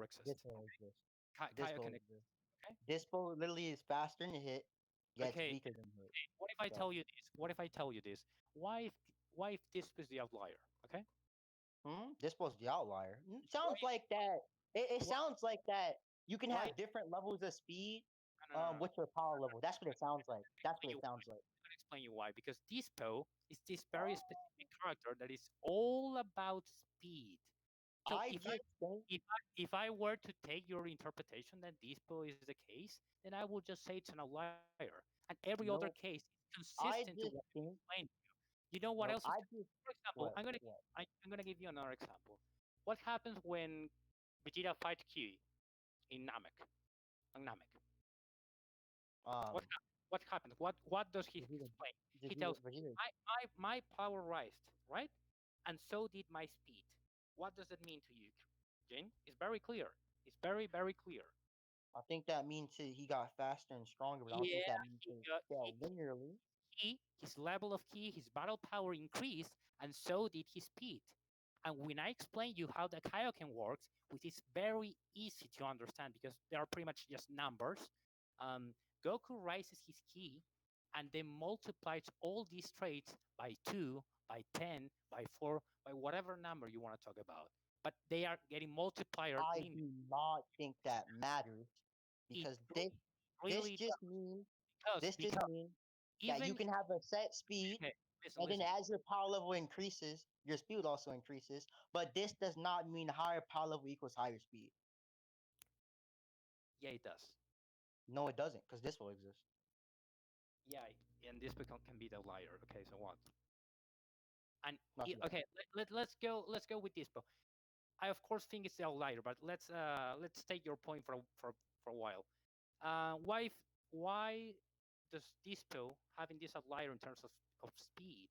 exists. Dispo exists. Kaioken Dispo exists. exists. Okay. Dispo literally is faster than hit, yet it's Okay. weaker than hit. What if I So, tell you this? What if I tell you this? Why if this is the outlier? Okay. Dispo's the outlier. Why? Sounds like that. It Why? sounds like that. You can Why? have different levels of speed. No, no, no, no. With your power level. That's what it sounds like. That's what Explain it you sounds like. I'm gonna explain you why. Because Dispo is this very Oh, specific character that is all about speed. So I just think if I were to take your interpretation that Dispo is the case, then I will just say it's an outlier, and every other no. case is consistent I to what just I think explained. You know what no. else is? I just For example, what I'm gonna give you another example. What happens when Vegeta fights Ki in Namek? um. What happens? What does he Vegeta, explain? He Vegeta, tells Vegeta. my power rised, right? And so did my speed. What does that mean to you, Jane? It's very clear. It's very very clear. I think that means he got faster and stronger, but I don't think Yeah, that means he it got fell linearly. his level of ki, his battle power increased, and so did his speed. And when I explain you how the Kaioken works, which is very easy to understand because they are pretty much just numbers, um, Goku rises his ki and then multiplies all these traits by 2, by 10, by 4, by whatever number you want to talk about. But they are getting multiplier I limit. do not think that matters It because this really just means does this just because means that you even can have a set speed, okay, listen, and then listen. as your power level increases, your speed also increases. But this does not mean higher power level equals higher speed. Yeah, it does. No, it doesn't, because this will exist. Yeah, and this can be the liar. Okay, so what? And Not yet. okay, let's go with this. But I of course think it's the outlier, but let's take your point for a while. Why does this pill having this outlier in terms of speed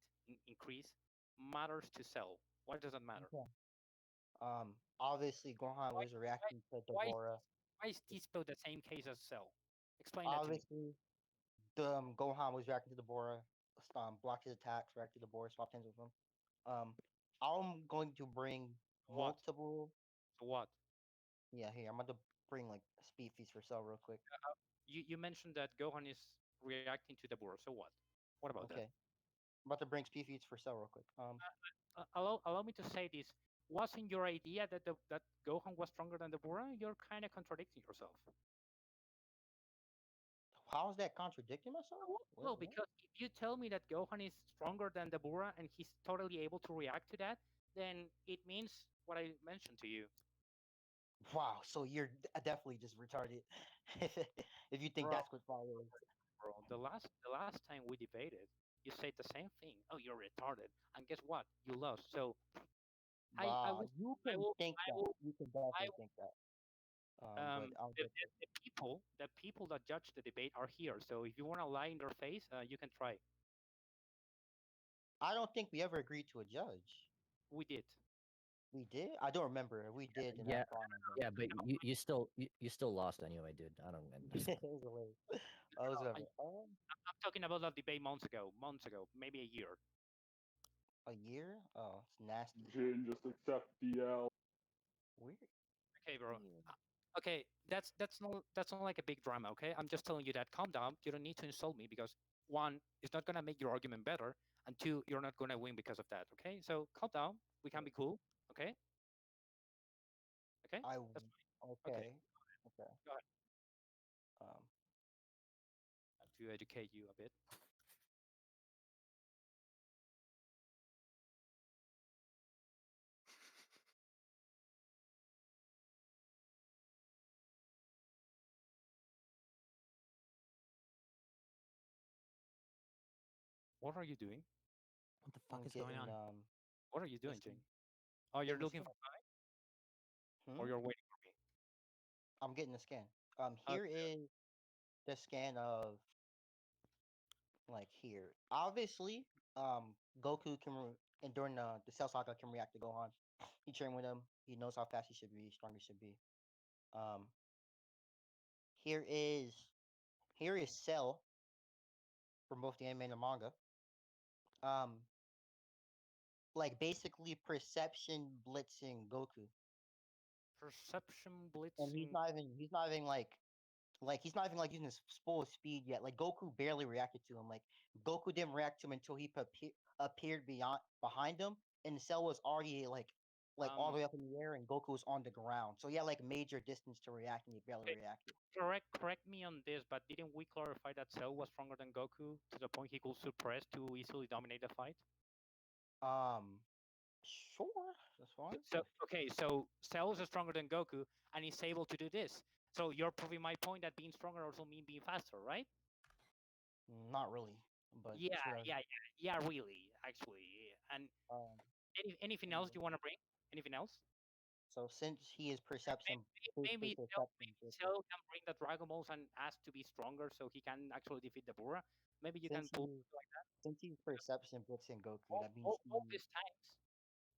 increase matters to Cell? Why does that matter? Okay. Obviously, Gohan Why was why reacting to why is Dabura. this pill the same case as Cell? Explain that to me. Obviously, the Gohan was reacting to Dabura. Blocked his attacks, reacted to Dabura, swapped hands with him. Um, I'm going to bring So what? multiple. So what? Yeah, here I'm going to bring like speed feats for Cell real quick. You mentioned that Gohan is reacting to the board. So what? What about that? Okay, I'm about to bring speed feats for Cell real quick. Allow me to say this. Wasn't your idea that that Gohan was stronger than the Bora? You're kind of contradicting yourself. How is that contradicting myself? Well, What? because if you tell me that Gohan is stronger than Dabura and he's totally able to react to that, then it means what I mentioned to you, Wow, so you're definitely just retarded if you think bro. that's what fire is. Bro, the last time we debated, you said the same thing. Oh, you're retarded, and guess what? You lost. So I Wow, will you I can will think I that. will You can I definitely think that. But I'll the, get the, the people that judge the debate are here. So if you want to lie in their face, you can try. I don't think we ever agreed to a judge. We did. We did? I don't remember. If we did, and Yeah, that's fine. I yeah, but you still lost anyway, dude. I don't guess. understand. It was hilarious. I was I, never I'm talking about that debate months ago, maybe a year. a year. Oh, it's nasty. Jin, just accept DL. Weird. Okay, bro. Yeah. Okay, that's not like a big drama. Okay, I'm just telling you that. Calm down. You don't need to insult me because one, it's not gonna make your argument better, and two, you're not gonna win because of that. Okay, so calm down. We can be cool. Okay, okay, I that's fine. Okay, okay. Okay. go ahead. Um, I have to educate you a bit. What are you doing? What the fuck I'm is going getting on? What are you the doing, Jing? scan. Oh, you're Getting the looking scan. for guy, or Hmm. you're waiting for me? I'm getting the scan. Here Okay. is the scan of like here. Obviously, Goku can and during the Cell Saga can react to Gohan. He trained with him. He knows how fast he should be, strong he should be. Um, here is here is Cell from both the anime and the manga. Um, like basically perception blitzing Goku, Perception and blitzing. he's not even like he's not even like using his full speed yet. Like Goku barely reacted to him. Like Goku didn't react to him until he appeared beyond behind him, and Cell was already like all Um, the way up in the air, and Goku was on the ground. So he had like major distance to react, and he barely okay, reacted. correct me on this, but didn't we clarify that Cell was stronger than Goku to the point he could suppress to easily dominate the fight? Um, sure, that's fine. So okay, so Cell is stronger than Goku, and he's able to do this. So you're proving my point that being stronger also means being faster, right? Not really, but Yeah, sure. yeah, really, actually. Yeah. And Um, anything else anyway. you want to bring? Anything else? So since he is perception, basically Maybe perception, blitzing, Cell can bring the Dragon Balls and ask to be stronger so he can actually defeat the Bura. Maybe you can since pull he like that. since he's perception blitzing Goku, All, that means all, all these times,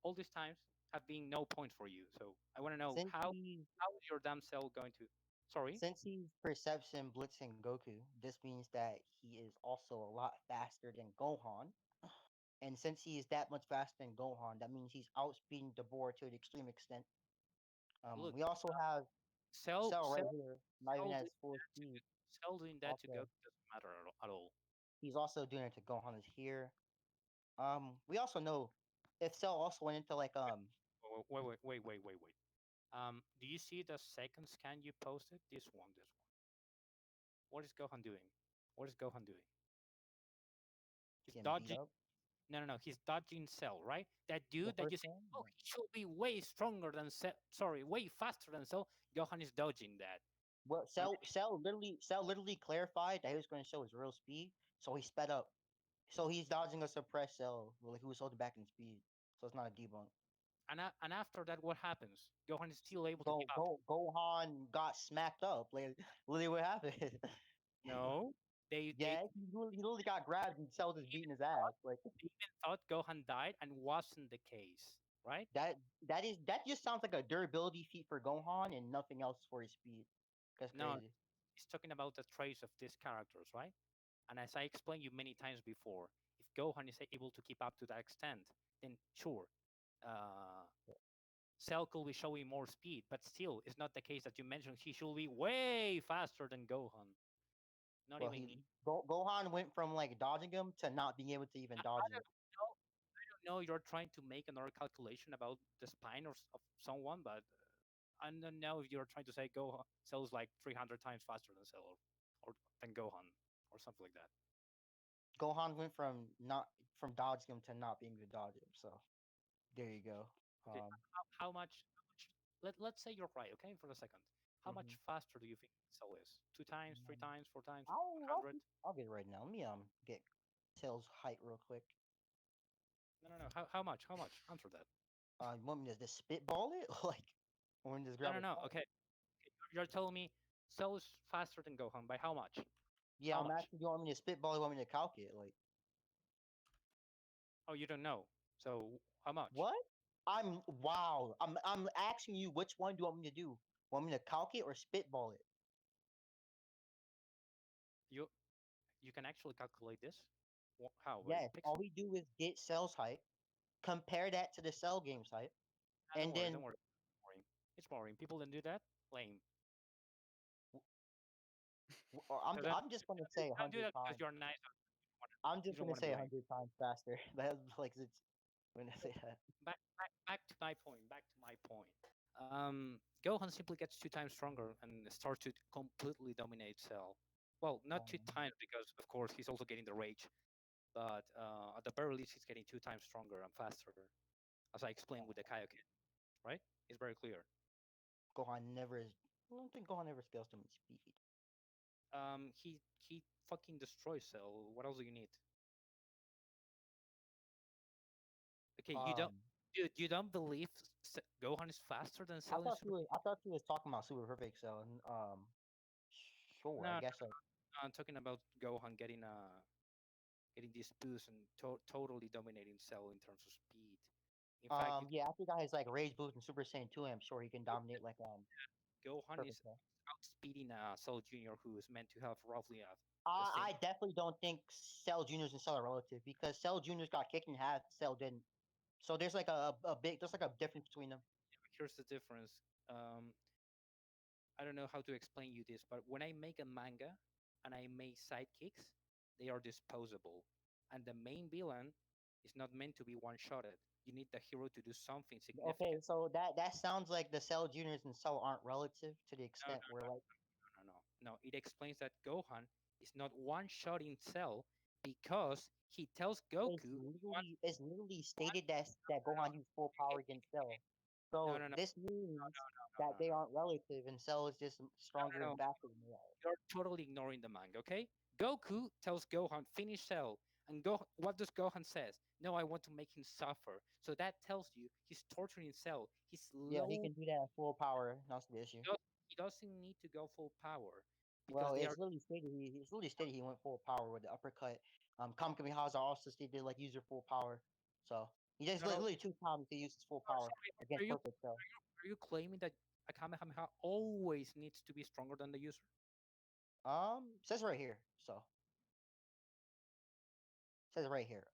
all these times have been no points for you. So I want to know since he how is your damn Cell going to? Sorry. since he's perception blitzing Goku, this means that he is also a lot faster than Gohan. And since he is that much faster than Gohan, that means he's outspeeding Dabura to the extreme extent. Look, We also have Cell Cell right Cell here, not even Cell at doing his full that to speed. Cell doing that to Also, Goku doesn't matter at all. he's also doing it to Gohan is here. We also know if Cell also went into like Wait. Do you see the second scan you posted? This one, this one. What is Gohan doing? What is Gohan doing? He's getting beat dodging. up. No. He's dodging Cell, right? That The dude that you first say, one, oh, no. he should be way stronger than Cell. Sorry, way faster than Cell. Gohan is dodging that. Well, And Cell literally clarified that he was going to show his real speed, so he sped up. So he's dodging a suppressed Cell, like who was holding back in speed. So it's not a debunk. and after that, what happens? Gohan is still able to keep up. Gohan got smacked up. Like literally, what happened? No, they Yeah, he literally got grabbed and Cell just beating his ass. Like even thought Gohan died, and wasn't the case, right? that. That just sounds like a durability feat for Gohan and nothing else for his speed. That's No, crazy. he's talking about the traits of these characters, right? And as I explained you many times before, if Gohan is able to keep up to that extent, then sure, uh, Cell could be showing more speed, but still, it's not the case that you mentioned. He should be way faster than Gohan. Not Well, even near. Gohan went from like dodging him to not being able to even dodge I him. don't know. I don't know. You're trying to make another calculation about the spine of someone, but I don't know if you're trying to say Gohan Cell is like 300 times faster than Cell. or than Gohan, or something like that. Gohan went from dodging him to not being able to dodge him. So there you go. Okay, how much let's say you're right, okay, for a second. How much Mhm. faster do you think Cell is? 2 times, 3 times, 4 times, I'll, I'll 100? I'll get it right now. Let me get Tails height real quick. No. How much? How much? Answer that. You want me to just spitball it, like, or just No, grab no, a no. phone? Okay, you're telling me Cell is faster than Gohan by how much? Yeah, How I'm much? asking. You want me to spitball? Or you want me to calculate? Like Oh, you don't know. So how much? what? Wow. I'm asking you which one do you want me to do? Want me to calculate or spitball it? You you can actually calculate this. How? By Yes. All pixel? we do is get Cell's height, compare that to the Cell game's height, Don't and worry, then don't worry. Boring. It's boring. People don't do that. Lame. I'm just gonna say a Don't do hundred that because times. you're nice. I'm You just don't gonna want to say be a lame. hundred times faster. That's like it's when I say that. Back to my point. Back to my point. Gohan simply gets 2 times stronger and starts to completely dominate Cell. Well, not two Um, times because of course he's also getting the rage, but at the very least he's getting 2 times stronger and faster, as I explained with the Kaioken. Right? It's very clear. Gohan never is. I don't think Gohan ever scales to my speed. He fucking destroys Cell. What else do you need? Okay, Um, you don't believe Gohan is faster than Cell in Super? I thought he was talking about Super Perfect Cell, and sure, I No, guess like I'm talking about Gohan getting this boost and totally dominating Cell in terms of speed. In fact, yeah, after he got his like Rage Boost and Super Saiyan 2, I'm sure he can dominate like Gohan is Perfect Cell. outspeeding Cell Junior, who is meant to have roughly the same. I definitely don't think Cell Juniors and Cell are relative because Cell Juniors got kicked in half, Cell didn't. So there's like a big there's like a difference between them. Here's the difference. Um, I don't know how to explain you this, but when I make a manga and I make sidekicks, they are disposable, and the main villain is not meant to be one-shotted. You need the hero to do something Okay, significant. so that sounds like the Cell Juniors and Cell aren't relative to the No, extent where like no. It explains that Gohan is not one-shotting Cell because he tells Goku it's literally one. stated that Gohan used full power against Cell. No, So no, no, this means no, that no, they no, aren't relative, and Cell is just stronger no, and no. faster than they are. You're totally ignoring the manga, okay? Goku tells Gohan, finish Cell. And Go, what does Gohan says? No, I want to make him suffer. So that tells you he's torturing Cell. He's Yeah, he low. can do that at full power. That's the issue. He doesn't need to go full power because Well, they are. it's literally stated he went full power with the uppercut. Kamikaze also stated like use your full power. So he just No, no, literally two times he used his full power sorry. against Perfect Cell. Are you claiming that a Kamehameha always needs to be stronger than the user? Says right here. So says right here.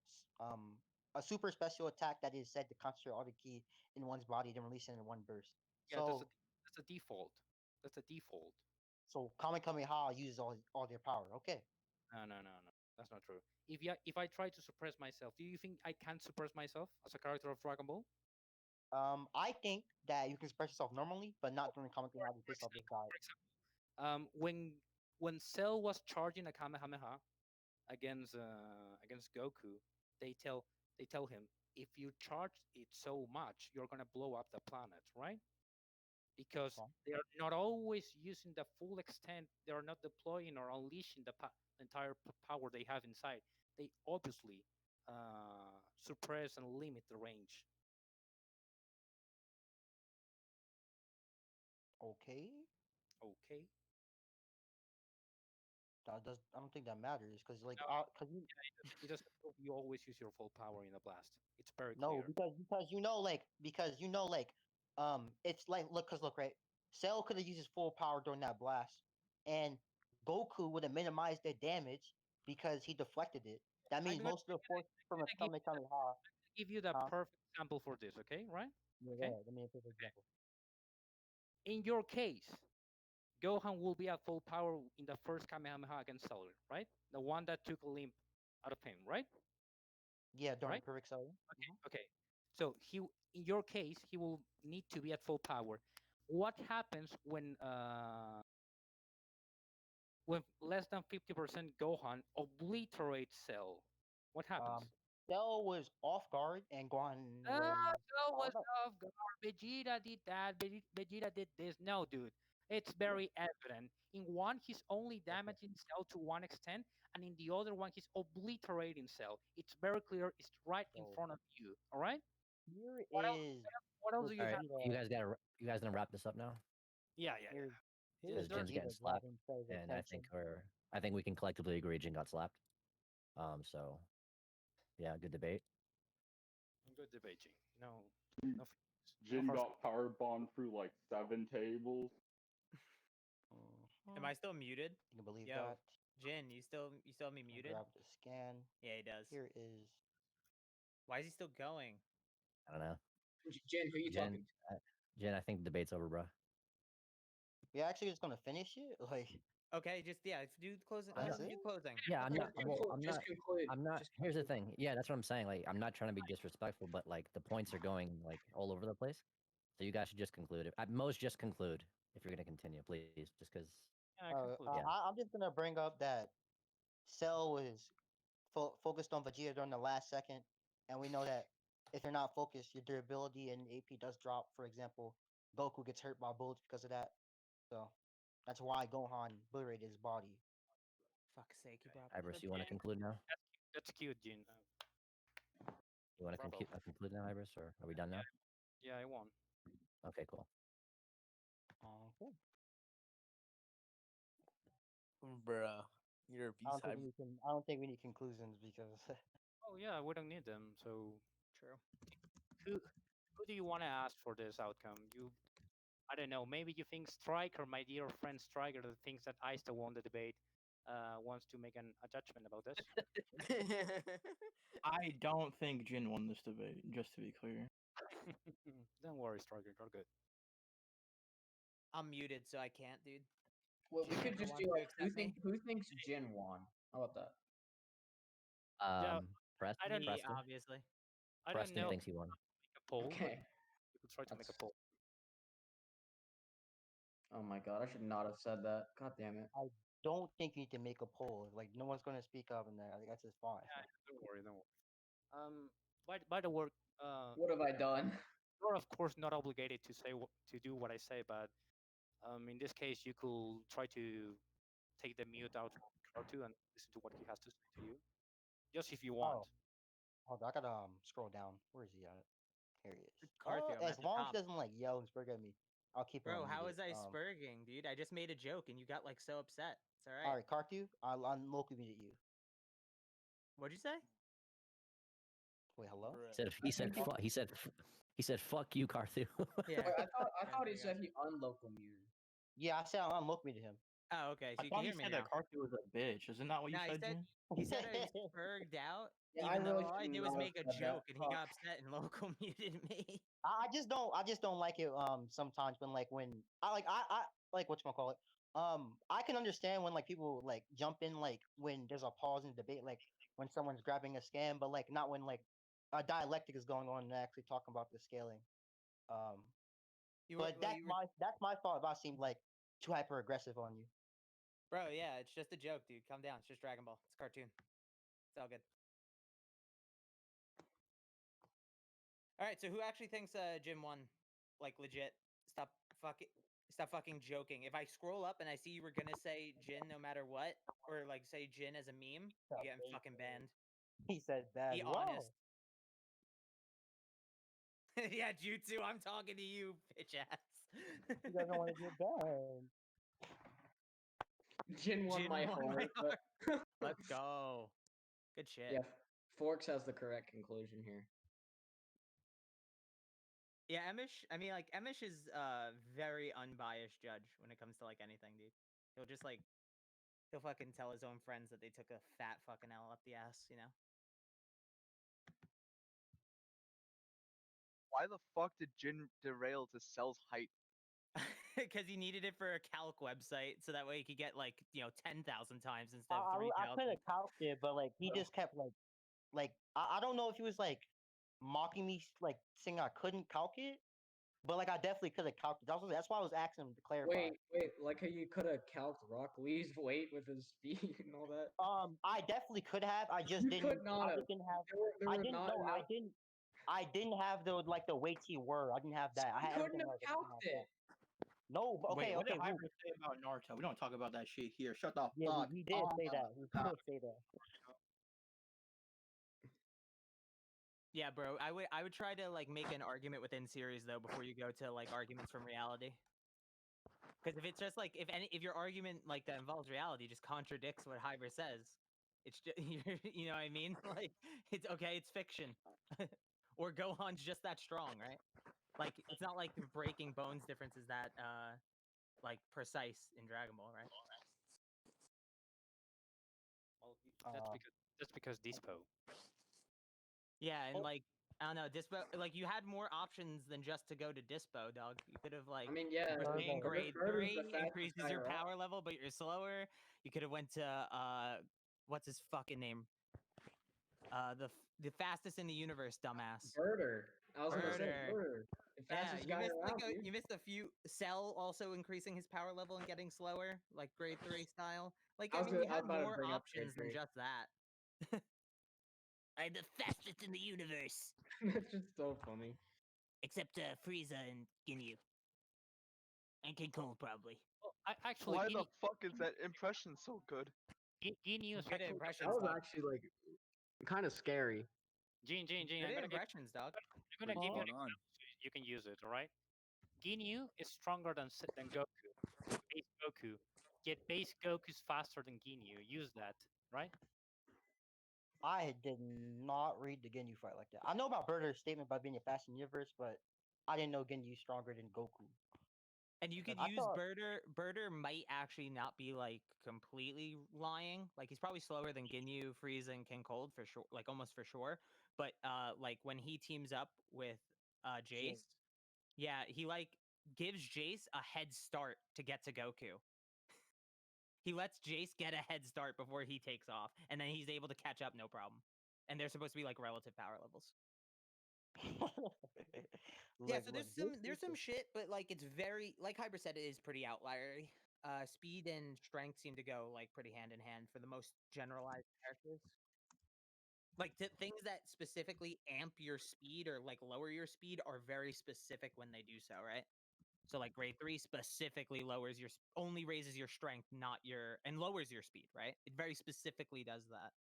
A super special attack that is said to concentrate all the ki in one's body, then release it in one burst. Yeah, that's a So default. That's a default. so Kamehameha uses all their power. Okay. No. That's not true. If I try to suppress myself, do you think I can suppress myself as a character of Dragon Ball? I think that you can express yourself normally, but not during Kamehameha to piss off this guy. For example, when Cell was charging a Kamehameha against Goku, they tell they tell him if you charge it so much, you're gonna blow up the planet, right? Because Okay. they are not always using the full extent. They are not deploying or unleashing the entire power they have inside. They obviously suppress and limit the range. Okay. Okay. That does. I don't think that matters because like No, cause you it doesn't prove you always use your full power in a blast. It's very no clear. because it's like look right. Cell could have used his full power during that blast, and Goku would have minimized their damage because he deflected it. That I'm means gonna, most of the force from a Kamehameha. give you the Huh? perfect example for this. Okay, right? Yeah, go Okay. ahead. Let me take an example. In your case, Gohan will be at full power in the first Kamehameha against Cell, right? The one that took a limp out of him, right? Yeah, during Right? perfect cell. Okay. Okay. So in your case, he will need to be at full power. What happens when less than 50% Gohan obliterates Cell, what happens? Cell was off guard and Gohan Ah, was Cell was powered up. off guard. Vegeta did that. Vegeta did this. No, dude. It's very evident. In one, he's only Okay. damaging Cell to one extent, and in the other one, he's obliterating Cell. It's very clear. It's right in So front of you. All right. here What else? is What else do you All right, have? you Vegeta. guys got to you guys gonna wrap this up now Yeah, yeah, Here's yeah. here's because Jin's getting Vegeta slapped, grabbing Cell's and I think attention. we can collectively agree Jin got slapped. So yeah, good debate. Good debating. No, no, no Jin hard. got power bombed through like 7 tables. Am I still muted? You can believe Yo, that. Jin, you still have me muted? Grab the scan. Yeah, he does. Here is Why is he still going? I don't know. Jen, who you Jen, talking to? Jen, I think the debate's over, bro. we actually just gonna finish it. Like Okay, just yeah, do closing. That's Do it? closing. Yeah, I'm Okay. not. Well, I'm Just not. conclude. I'm not. Just Here's the conclude. thing. Yeah, that's what I'm saying. Like, I'm not trying to be disrespectful, but like the points are going like all over the place. So you guys should just conclude. At most, just conclude if you're gonna continue, please. Just because. Yeah. I'm just gonna bring up that Cell was focused on Vegeta during the last second, and we know that if you're not focused, your durability and AP does drop. For example, Goku gets hurt by bullets because of that. So that's why Gohan obliterated his body. Fuck's sake, you brought Hybris, the you want to conclude now? That's cute, Jin. You want to Bravo. conclude now, Hybris, or are we done now? Yeah, I won. Okay, cool. Okay. Bruh, you're a I don't beast. think we can. I don't think we need conclusions because Oh yeah, we don't need them. So True. who do you want to ask for this outcome? I don't know. Maybe you think Striker, my dear friend Striker, that thinks that I still won the debate, wants to make a judgment about this. I don't think Jin won this debate, just to be clear. Don't worry, Striker, you're good. I'm muted, so I can't, dude. Well, we Jin could never just wants do to like accept me? who thinks Jin won? How about that? Yeah, Preston, I don't- Me, Preston, obviously. I don't Preston know. thinks he won. Make a poll. Okay. You could try to make a That's- poll. Oh my god, I should not have said that. God damn it. I don't think you need to make a poll. Like no one's gonna speak up, and I think that's just fine. Yeah, don't worry, don't worry. By the word, What have I done? you're of course not obligated to say to do what I say, but in this case, you could try to take the mute out from Carthu and listen to what he has to say to you, just if you want. Hold on, I gotta scroll down. Where is he at? Here he is. Carthu, I'm As at the long as top. he doesn't like yell and spurg at me, I'll keep him. Bro, how unmuted. was I spurging, dude? I just made a joke and you got like so upset. It's all All right. right, Carthu, I'll locally muted you. What'd you say? Wait, hello? Bruh. He said fuck you, Carthu. Yeah. Wait, I thought he there you said he unlocal muted. Yeah, I said I'll unlock muted him. Oh, okay. So I you thought can he hear me said now. that Carthu was a bitch. Isn't that what you No, said, Jin? he said I was spurged out, Yeah, even I really though all I should did was not make a have said that. joke and he got upset and local muted me. I just don't like it. Sometimes when I like whatchamacallit. I can understand when like people like jump in like when there's a pause in debate, like when someone's grabbing a scan, but like not when like a dialectic is going on and they're actually talking about the scaling. Um, but that's my fault if I seemed like too hyper aggressive on you. Bro, yeah, it's just a joke, dude. Calm down. It's just Dragon Ball. It's a cartoon. It's all good. All right, so who actually thinks Jim won? Like legit. Stop fucking joking. If I scroll up and I see you were gonna say Jin no matter what, or like say Jin as a meme, you're getting fucking banned. He said bad. Be Whoa. honest. Yeah, Jutsu, I'm talking to you, bitch ass. He doesn't want to get banned. Jin won Jin my won my heart, but Let's go. Good shit. yeah, Forks has the correct conclusion here. Yeah, Emosh. I mean, like Emosh is a very unbiased judge when it comes to like anything, dude. He'll just like he'll fucking tell his own friends that they took a fat fucking L up the ass, you know. Why the fuck did Jin derail to Cell's height? Because he needed it for a calc website, so that way he could get like 10,000 times instead of I 3,000. could have calced it, but like he just kept like I don't know if he was like mocking me, like saying I couldn't calc it, But like, I definitely could have calculated. That's why I was asking him to clarify. Wait, like how you could have calced Rock Lee's weight with his speed and all that. I definitely could have. I just You didn't. could not I have. just didn't have. There I were didn't not know. enough. I didn't have the weights he were. I didn't have that. I You had couldn't everything have else. I didn't calced have it. that. No, but okay, Wait, what okay. did Hybris say about Naruto? We don't talk about that shit here. Shut the Yeah, fuck he did up. say that. He did say that. Yeah, bro. I would try to like make an argument within series though before you go to like arguments from reality. Because if it's just like if your argument like that involves reality just contradicts what Hybris says, it's just you know what I mean? Like it's okay, it's fiction. Or Gohan's just that strong, right? Like it's not like the breaking bones difference is that like precise in Dragon Ball, right? Well, that's because Dispo. Yeah, and like I don't know, Dispo like you had more options than just to go to Dispo, dog. You could have like I mean, yeah, you were saying grade Murder's 3 the fastest increases guy your around. power level, but you're slower. You could have went to what's his fucking name? The fastest in the universe, dumbass. Birder. I was gonna say Birder. Birder. The Yeah, fastest you guy missed around. like you missed a few. Cell also increasing his power level and getting slower, like grade 3 style. Like I mean, you had more options than just that. I'm the fastest in the universe. That's just so funny. Except Frieza and Ginyu. And King Cole, probably. Well, actually, Why the fuck is that impression so good? Ginyu is Good actually impressions, That was dog. actually like kind of scary. Gene. Good impressions, dog. I'm gonna give you an example so you can use it. All right. Ginyu is stronger than Goku. Base Goku. Yet base Goku is faster than Ginyu. Use that, right? I did not read the Ginyu fight like that. I know about Birder's statement about being the fastest in the universe, but I didn't know Ginyu's stronger than Goku. And you could I use thought- Birder. Birder might actually not be like completely lying. Like he's probably slower than Ginyu, Frieza, and King Cold for sure. Like almost for sure. But like when he teams up with Jace, yeah, he like gives Jace a head start to get to Goku. He lets Jace get a head start before he takes off, and then he's able to catch up no problem. And they're supposed to be like relative power levels. Yeah, so there's some shit, but like it's very like Hybris said, it is pretty outliery. Speed and strength seem to go like pretty hand in hand for the most generalized characters. Like things that specifically amp your speed or like lower your speed are very specific when they do so, right? So like grade 3 specifically lowers your only raises your strength, not your and lowers your speed, right? It very specifically does that.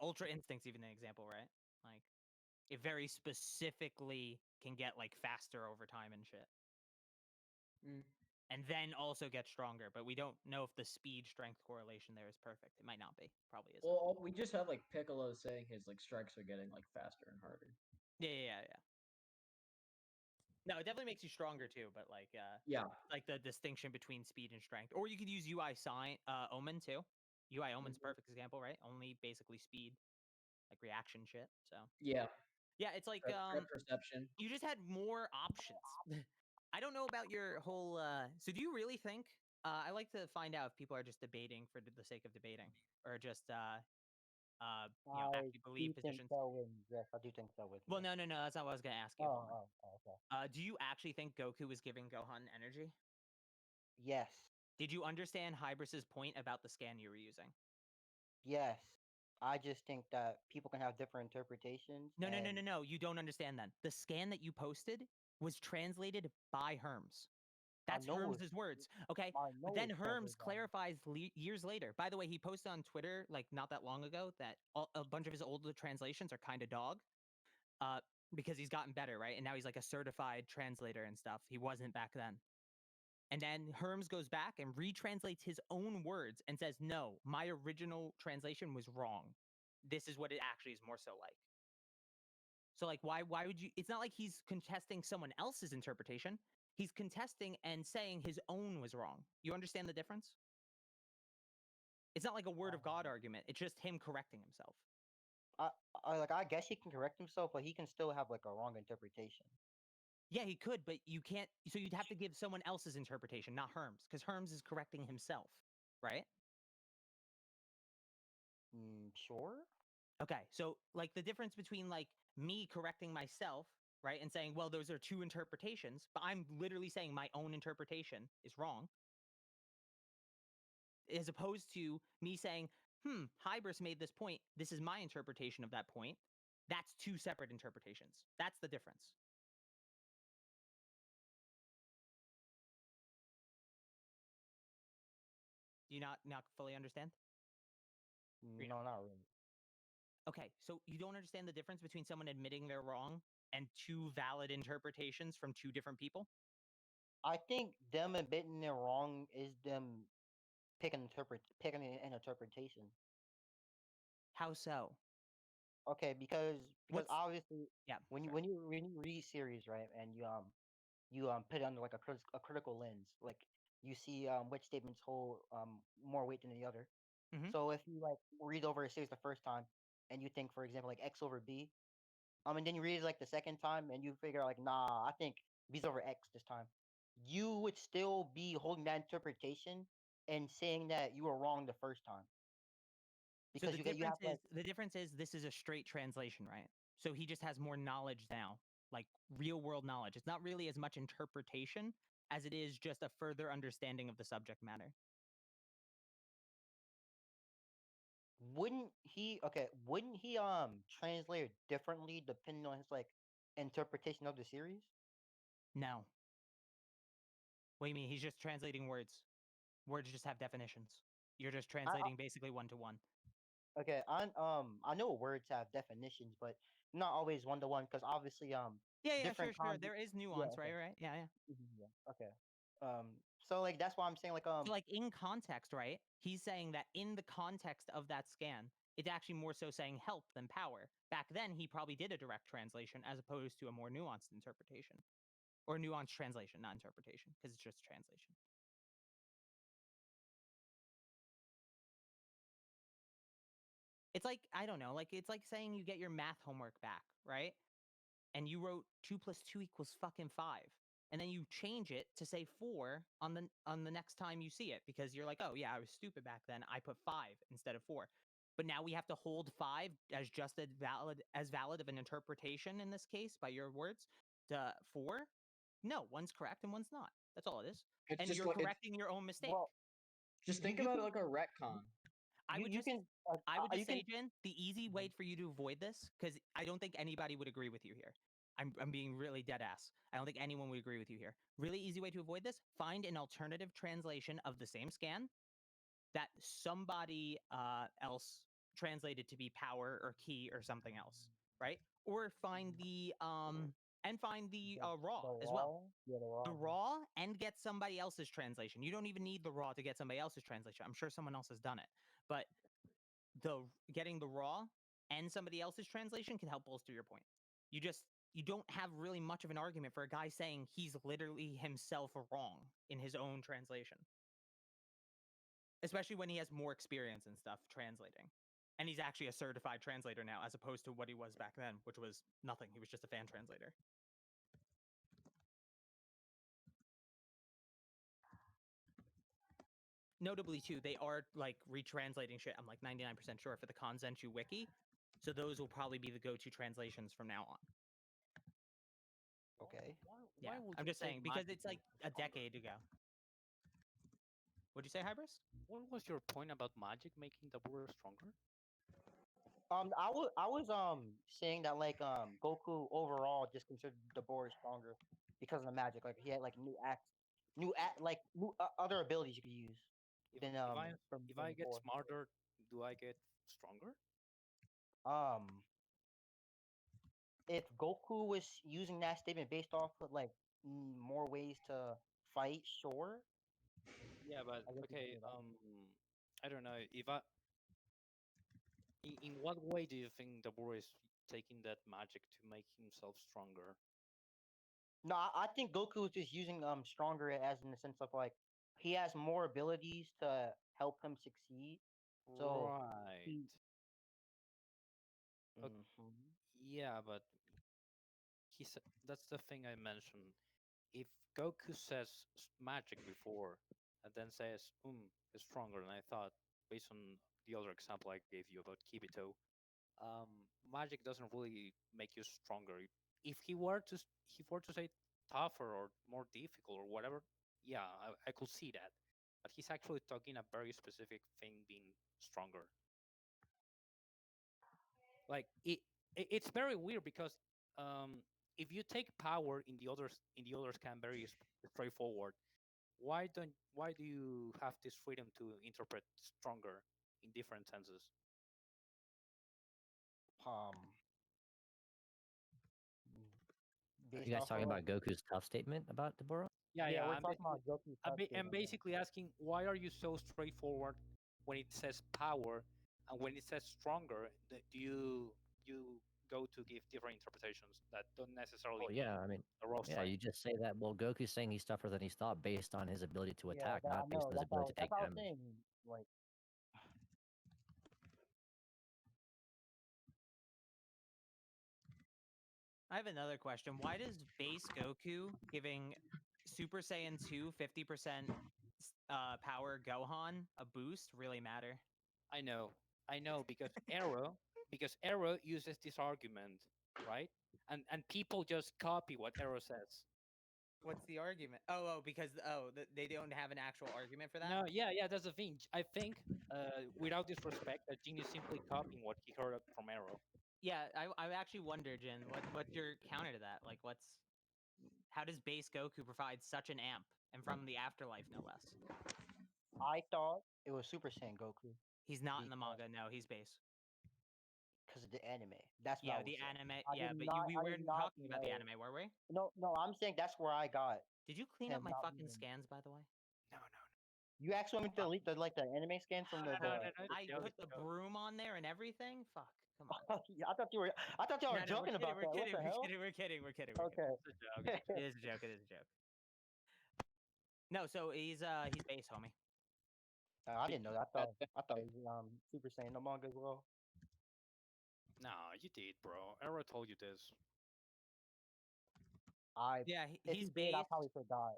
Ultra Instinct's even an example, right? Like it very specifically can get like faster over time and shit. And then also get stronger, but we don't know if the speed strength correlation there is perfect. It might not be. Probably is. Well, we just have like Piccolo saying his like strikes are getting like faster and harder. Yeah. No, it definitely makes you stronger too, but like yeah, like the distinction between speed and strength. Or you could use UI sign Omen too. UI Omen's perfect example, right? Only basically speed, like reaction shit. So yeah, it's like perception. You just had more options. I don't know about your whole. So do you really think? I like to find out if people are just debating for the sake of debating, or just actually believe positions. Yes, I do think so. Well, no, that's not what I was gonna ask you. Okay. Do you actually think Goku was giving Gohan energy? Yes. Did you understand Hybris's point about the scan you were using? Yes. I just think that people can have different interpretations. No. You don't understand then. The scan that you posted was translated by Herms. That's Herms' words. Okay. But then Herms clarifies years later. By the way, he posted on Twitter like not that long ago that a bunch of his older translations are kind of dog. Because he's gotten better, right? And now he's like a certified translator and stuff. He wasn't back then. And then Herms goes back and retranslates his own words and says, no, my original translation was wrong. This is what it actually is more so like. So like, why would you? It's not like he's contesting someone else's interpretation. He's contesting and saying his own was wrong. You understand the difference? It's not like a word of God argument. It's just him correcting himself. I guess he can correct himself, but he can still have like a wrong interpretation. Yeah, he could, but you can't. So you'd have to give someone else's interpretation, not Herms, because Herms is correcting himself, right? Sure. Okay, so like the difference between like me correcting myself, right, and saying, well, those are two interpretations, but I'm literally saying my own interpretation is wrong, as opposed to me saying, Hybris made this point. This is my interpretation of that point. That's two separate interpretations. That's the difference. Do you not fully understand? No, not really. Okay, so you don't understand the difference between someone admitting they're wrong and two valid interpretations from two different people? I think them admitting they're wrong is them picking an interpretation. How so? Okay, because What's obviously yeah? when sorry. you read series, right, and you put it under like a critical lens, like you see which statements hold more weight than the other. Mhm. So if you like read over a series the first time and you think, for example, like X over B, and then you read it like the second time and you figure like, nah, I think B's over X this time, you would still be holding that interpretation and saying that you were wrong the first time So because you have like the difference is this is a straight translation, right? So he just has more knowledge now, like real world knowledge. It's not really as much interpretation as it is just a further understanding of the subject matter. wouldn't he translate it differently depending on his like interpretation of the series? No. What do you mean? He's just translating words. Words just have definitions. You're just translating basically one to one. Okay, I know words have definitions, but not always one to one because obviously Yeah, different sure. kinds. There is Yeah, nuance, okay. right? Yeah. Yeah, okay. So like that's why I'm saying like So like in context, right? He's saying that in the context of that scan, it's actually more so saying help than power. Back then, he probably did a direct translation as opposed to a more nuanced interpretation. Or nuanced translation, not interpretation, because it's just translation. It's like, I don't know, like it's like saying you get your math homework back, right? And you wrote 2 plus 2 equals fucking 5. And then you change it to say 4 on the next time you see it because you're like, "Oh, yeah, I was stupid back then. I put 5 instead of 4." But now we have to hold 5 as just as valid of an interpretation in this case by your words to 4? No, one's correct and one's not. That's all it is. It's And just you're like it's correcting your own mistake. well, just think you about can it like a retcon. I would you just can I would you just say, can Jen, the easy way for you to avoid this, because I don't think anybody would agree with you here. I'm being really dead ass. I don't think anyone would agree with you here. Really easy way to avoid this: find an alternative translation of the same scan that somebody else translated to be power or key or something else, right? Or find the raw the as well. raw, yeah, the raw. The raw and get somebody else's translation. You don't even need the raw to get somebody else's translation. I'm sure someone else has done it, but getting the raw and somebody else's translation can help bolster your point. You don't have really much of an argument for a guy saying he's literally himself wrong in his own translation. Especially when he has more experience and stuff translating. And he's actually a certified translator now as opposed to what he was back then, which was nothing. He was just a fan translator. Notably too, they are like retranslating shit. I'm like 99% sure for the Kanzenshuu wiki. So those will probably be the go-to translations from now on. Okay. Yeah, Why would I'm you just say saying because magic it's like makes a it stronger? decade ago. What'd you say, Hybris? What was your point about magic making Dabura stronger? I was saying that like Goku overall just considered the board stronger because of the magic. Like he had like new other abilities you could use If than if I if from I get before. smarter, do I get stronger? Um, if Goku was using that statement based off of like more ways to fight, sure. Yeah, but I guess you could okay. say that. I don't know if I. In what way do you think Dabura is taking that magic to make himself stronger? No, I think Goku is just using stronger as in the sense of like he has more abilities to help him succeed. So Right. he Okay. mhm. Yeah, but that's the thing I mentioned. If Goku says magic before and then says is stronger, and I thought based on the other example I gave you about Kibito, magic doesn't really make you stronger. If he were to say tougher or more difficult or whatever, yeah, I could see that. But he's actually talking a very specific thing being stronger. Like it's very weird because if you take power in the others can very straightforward. Why do you have this freedom to interpret stronger in different senses? Um, Are based you guys off talking of about Goku's tough statement about Dabura? yeah, we're I'm talking about Goku's tough I'm statement. basically asking why are you so straightforward when it says power, and when it says stronger, do you go to give different interpretations that don't necessarily Well, mean yeah, I mean, the raw yeah, strength? you just say that. Well, Goku's saying he's tougher than he's thought based on his ability to Yeah, attack, that, I not based know. on his ability to That's take how I was damage. saying. Like, I have another question. Why does base Goku giving Super Saiyan 2 50% power Gohan a boost really matter? I know, because Arrow uses this argument, right? And people just copy what Arrow says. What's the argument? Because they don't have an actual argument for that. No, yeah, that's the thing. I think, without disrespect, that Gene is simply copying what he heard from Arrow. Yeah, I actually wonder, Jin, what's your counter to that? Like, how does base Goku provide such an amp, and from the afterlife, no less? I thought it was Super Saiyan Goku He's not in the because manga. No, he's base. because of the anime. That's what I Yeah, was the saying. anime. I Yeah, did but not. we I did weren't not talking about the know. anime, were we? No. I'm saying that's where I got Did you clean up him my not fucking being. scans, by the way? No. You actually want me to delete the anime scan from the. No, it's a I joke, put it's a the joke. broom on there and everything. Fuck, come on. Yeah, I thought you were. I thought y'all were No, joking about that. What the hell? We're kidding. Okay. It's a joke. It's a joke. It is a joke. It is a joke. No, so he's base, homie. I didn't know that. I thought it was Super Saiyan the manga as well. No, you did, bro. Arrow told you this. Yeah, If he's you did, I base, probably forgot.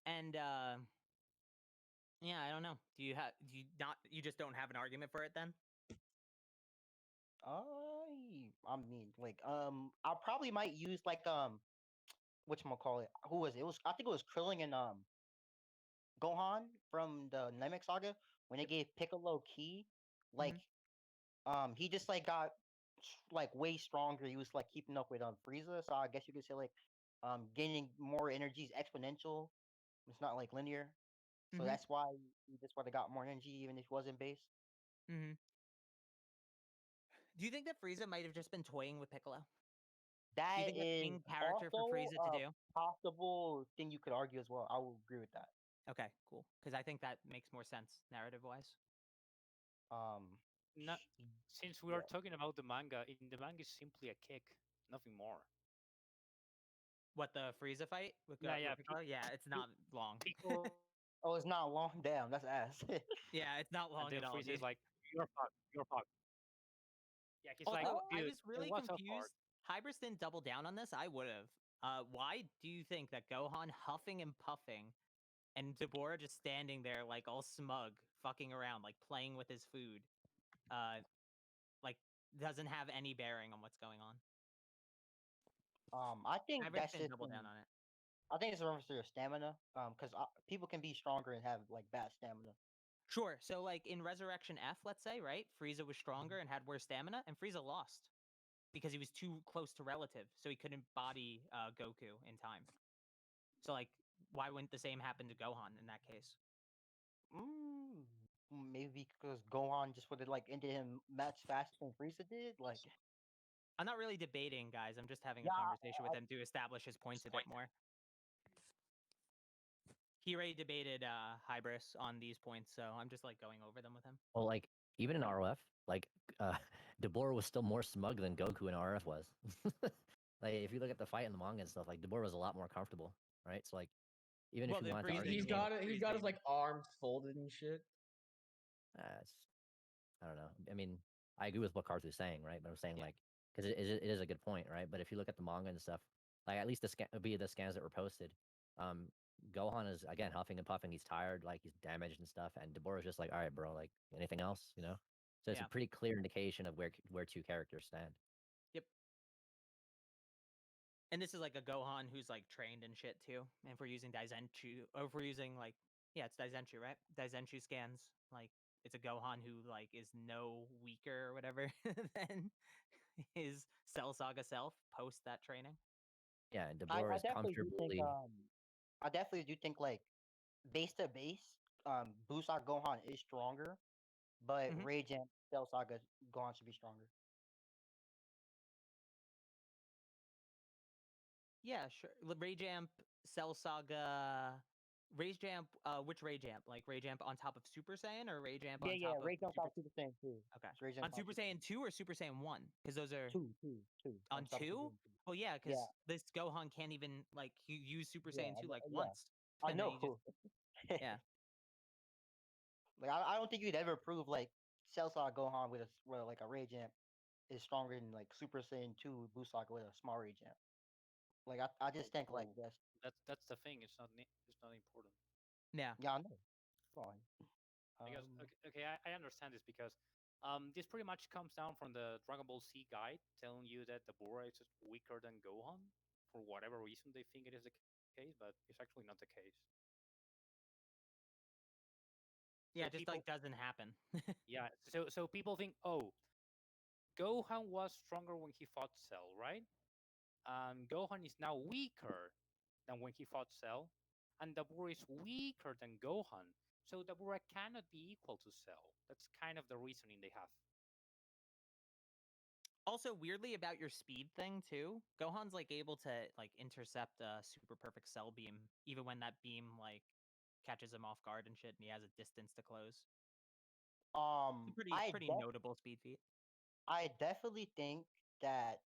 and yeah, I don't know. Do you not? You just don't have an argument for it then? I mean, like, I probably might use like whatchamacallit. Who was it? It was I think it was Krillin and Gohan from the Namek saga when they gave Piccolo Key, like he just like got like way stronger. He was like keeping up with Frieza, so I guess you could say like gaining more energy is exponential. It's not like linear, so Mhm. that's why they got more energy even if it wasn't base. Mm-hmm. Do you think that Frieza might have just been toying with Piccolo? Do you That think that's is in character for also Frieza to a do? possible thing you could argue as well. I will agree with that. Okay, cool. Because I think that makes more sense narrative wise. Um, Not, since we yeah. are talking about the manga, in the manga is simply a kick, nothing more. What, the Frieza fight with Piccolo? Yeah, it's not long. Piccolo, Oh, it's not long. Damn, that's ass. Yeah, it's not long and then at all, Frieza is dude. like, "You're fucked. You're fucked." Yeah, he's Also, like, I "Dude, was really it was so hard." confused. Hybris didn't double down on this. I would have. Why do you think that Gohan huffing and puffing and Dabura just standing there like all smug, fucking around, like playing with his food, like doesn't have any bearing on what's going on? I think Hybris that's didn't just double down on it. I think it's a reference to your stamina. Because people can be stronger and have like bad stamina. Sure. So, like in Resurrection F, let's say, right? Frieza was stronger and had worse stamina, and Frieza lost because he was too close to relative, so he couldn't body Goku in time. So, like, why wouldn't the same happen to Gohan in that case? Maybe because Gohan just would have like ended him much faster than Frieza did. Like, I'm not really debating, guys. I'm just having Yeah, a conversation with him to establish his points a bit more. He already debated Hybris on these points, so I'm just like going over them with him. Well, like even in ROF, like Dabura was still more smug than Goku in RF was. Like if you look at the fight in the manga and stuff, like Dabura was a lot more comfortable, right? So like even Well, if you then wanted to Frieza, argue, He's you mean? got it. He's got his Frieza. like arms folded and shit. it's, I don't know. I mean, I agree with what Carthu's saying, right? But I'm saying like because it is a good point, right? But if you look at the manga and stuff, like at least the the scans that were posted, Gohan is again huffing and puffing. He's tired, like he's damaged and stuff, and Dabura's just like, all right, bro, like anything else, you know? So it's Yeah. a pretty clear indication of where two characters stand. And this is like a Gohan who's like trained and shit too. And if we're using Daizenshuu, or if we're using like, yeah, it's Daizenshuu, right? Daizenshuu scans, like it's a Gohan who like is no weaker or whatever than his Cell Saga self post that training. Yeah, and I, Dabura I is definitely do think comfortably. I definitely do think like base to base, Busaka Gohan is stronger, but Mhm. Rage and Cell Saga Gohan should be stronger. Yeah, sure. Rayjamp, Cell Saga, Rayjamp. Which Rayjamp? Like Rayjamp on top of Super Saiyan, or Rayjamp Yeah, on yeah, top of Rage on Super? top Super Saiyan 2. Okay, It's Rage on top Super Saiyan 2 or Super Saiyan 1? Because those are 2, 2, 2. on top Super 2. Saiyan 2. Well, yeah, because Yeah, this Gohan can't even like use Super yeah, Saiyan 2 like yeah. once, I and then know. he just yeah. Like I don't think you'd ever prove like Cell Saga Gohan with like a Rage Amp is stronger than like Super Saiyan 2 Busaka with a small Rage Amp. Like I just think like Oh, that's That's the thing. It's not important. Yeah. yeah I know. Fine. Because Um, I understand this because this pretty much comes down from the Dragon Ball Z guide telling you that the Bora is weaker than Gohan for whatever reason they think it is the case, but it's actually not the case. So Yeah, it just people, like doesn't happen. yeah, so people think, oh, Gohan was stronger when he fought Cell, right? Gohan is now weaker than when he fought Cell, and Dabura is weaker than Gohan. So Dabura cannot be equal to Cell. That's kind of the reasoning they have. Also, weirdly about your speed thing too, Gohan's like able to like intercept a super perfect cell beam, even when that beam like catches him off guard and shit, and he has a distance to close. It's a I pretty def notable speed feat. I definitely think that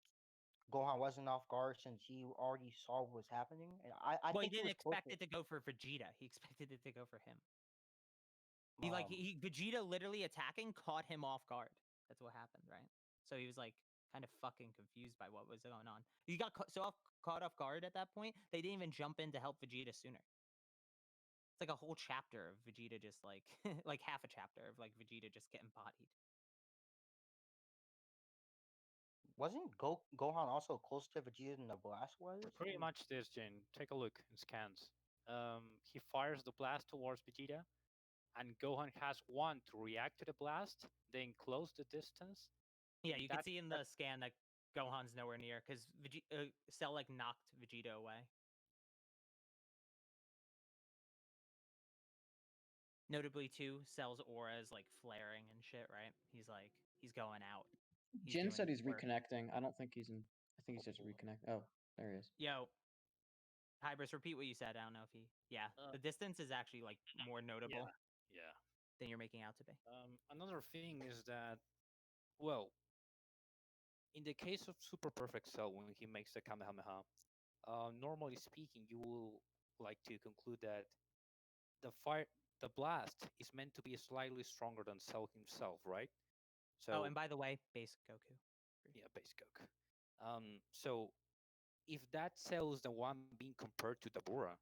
Gohan wasn't off guard since he already saw what was happening, and I Well, he think he didn't was close expect to. it to go for Vegeta. He expected it to go for him. He like Um, Vegeta literally attacking caught him off guard. That's what happened, right? So he was like kind of fucking confused by what was going on. He got caught off guard at that point. They didn't even jump in to help Vegeta sooner. It's like a whole chapter of Vegeta just like like half a chapter of like Vegeta just getting bodied. wasn't Gohan also close to Vegeta than the blast was? Pretty much this, Jin. Take a look in scans. He fires the blast towards Vegeta, and Gohan has one to react to the blast, then close the distance. Yeah, And you can see in the scan that Gohan's nowhere near because Cell like knocked Vegeta away. Notably, too, Cell's aura is like flaring and shit, right? He's going out. He's Jin doing said he's work. reconnecting. I don't think he's in. I think he says reconnect. Oh, there he is. Yo, Hybris, repeat what you said. I don't know if he. Yeah, the distance is actually like more notable yeah. than you're making out to be. Another thing is that, well, in the case of Super Perfect Cell, when he makes the Kamehameha, normally speaking, you will like to conclude that the fire, the blast is meant to be slightly stronger than Cell himself, right? Oh, So and by the way, base Goku. yeah, base Goku. So if that Cell is the one being compared to Dabura,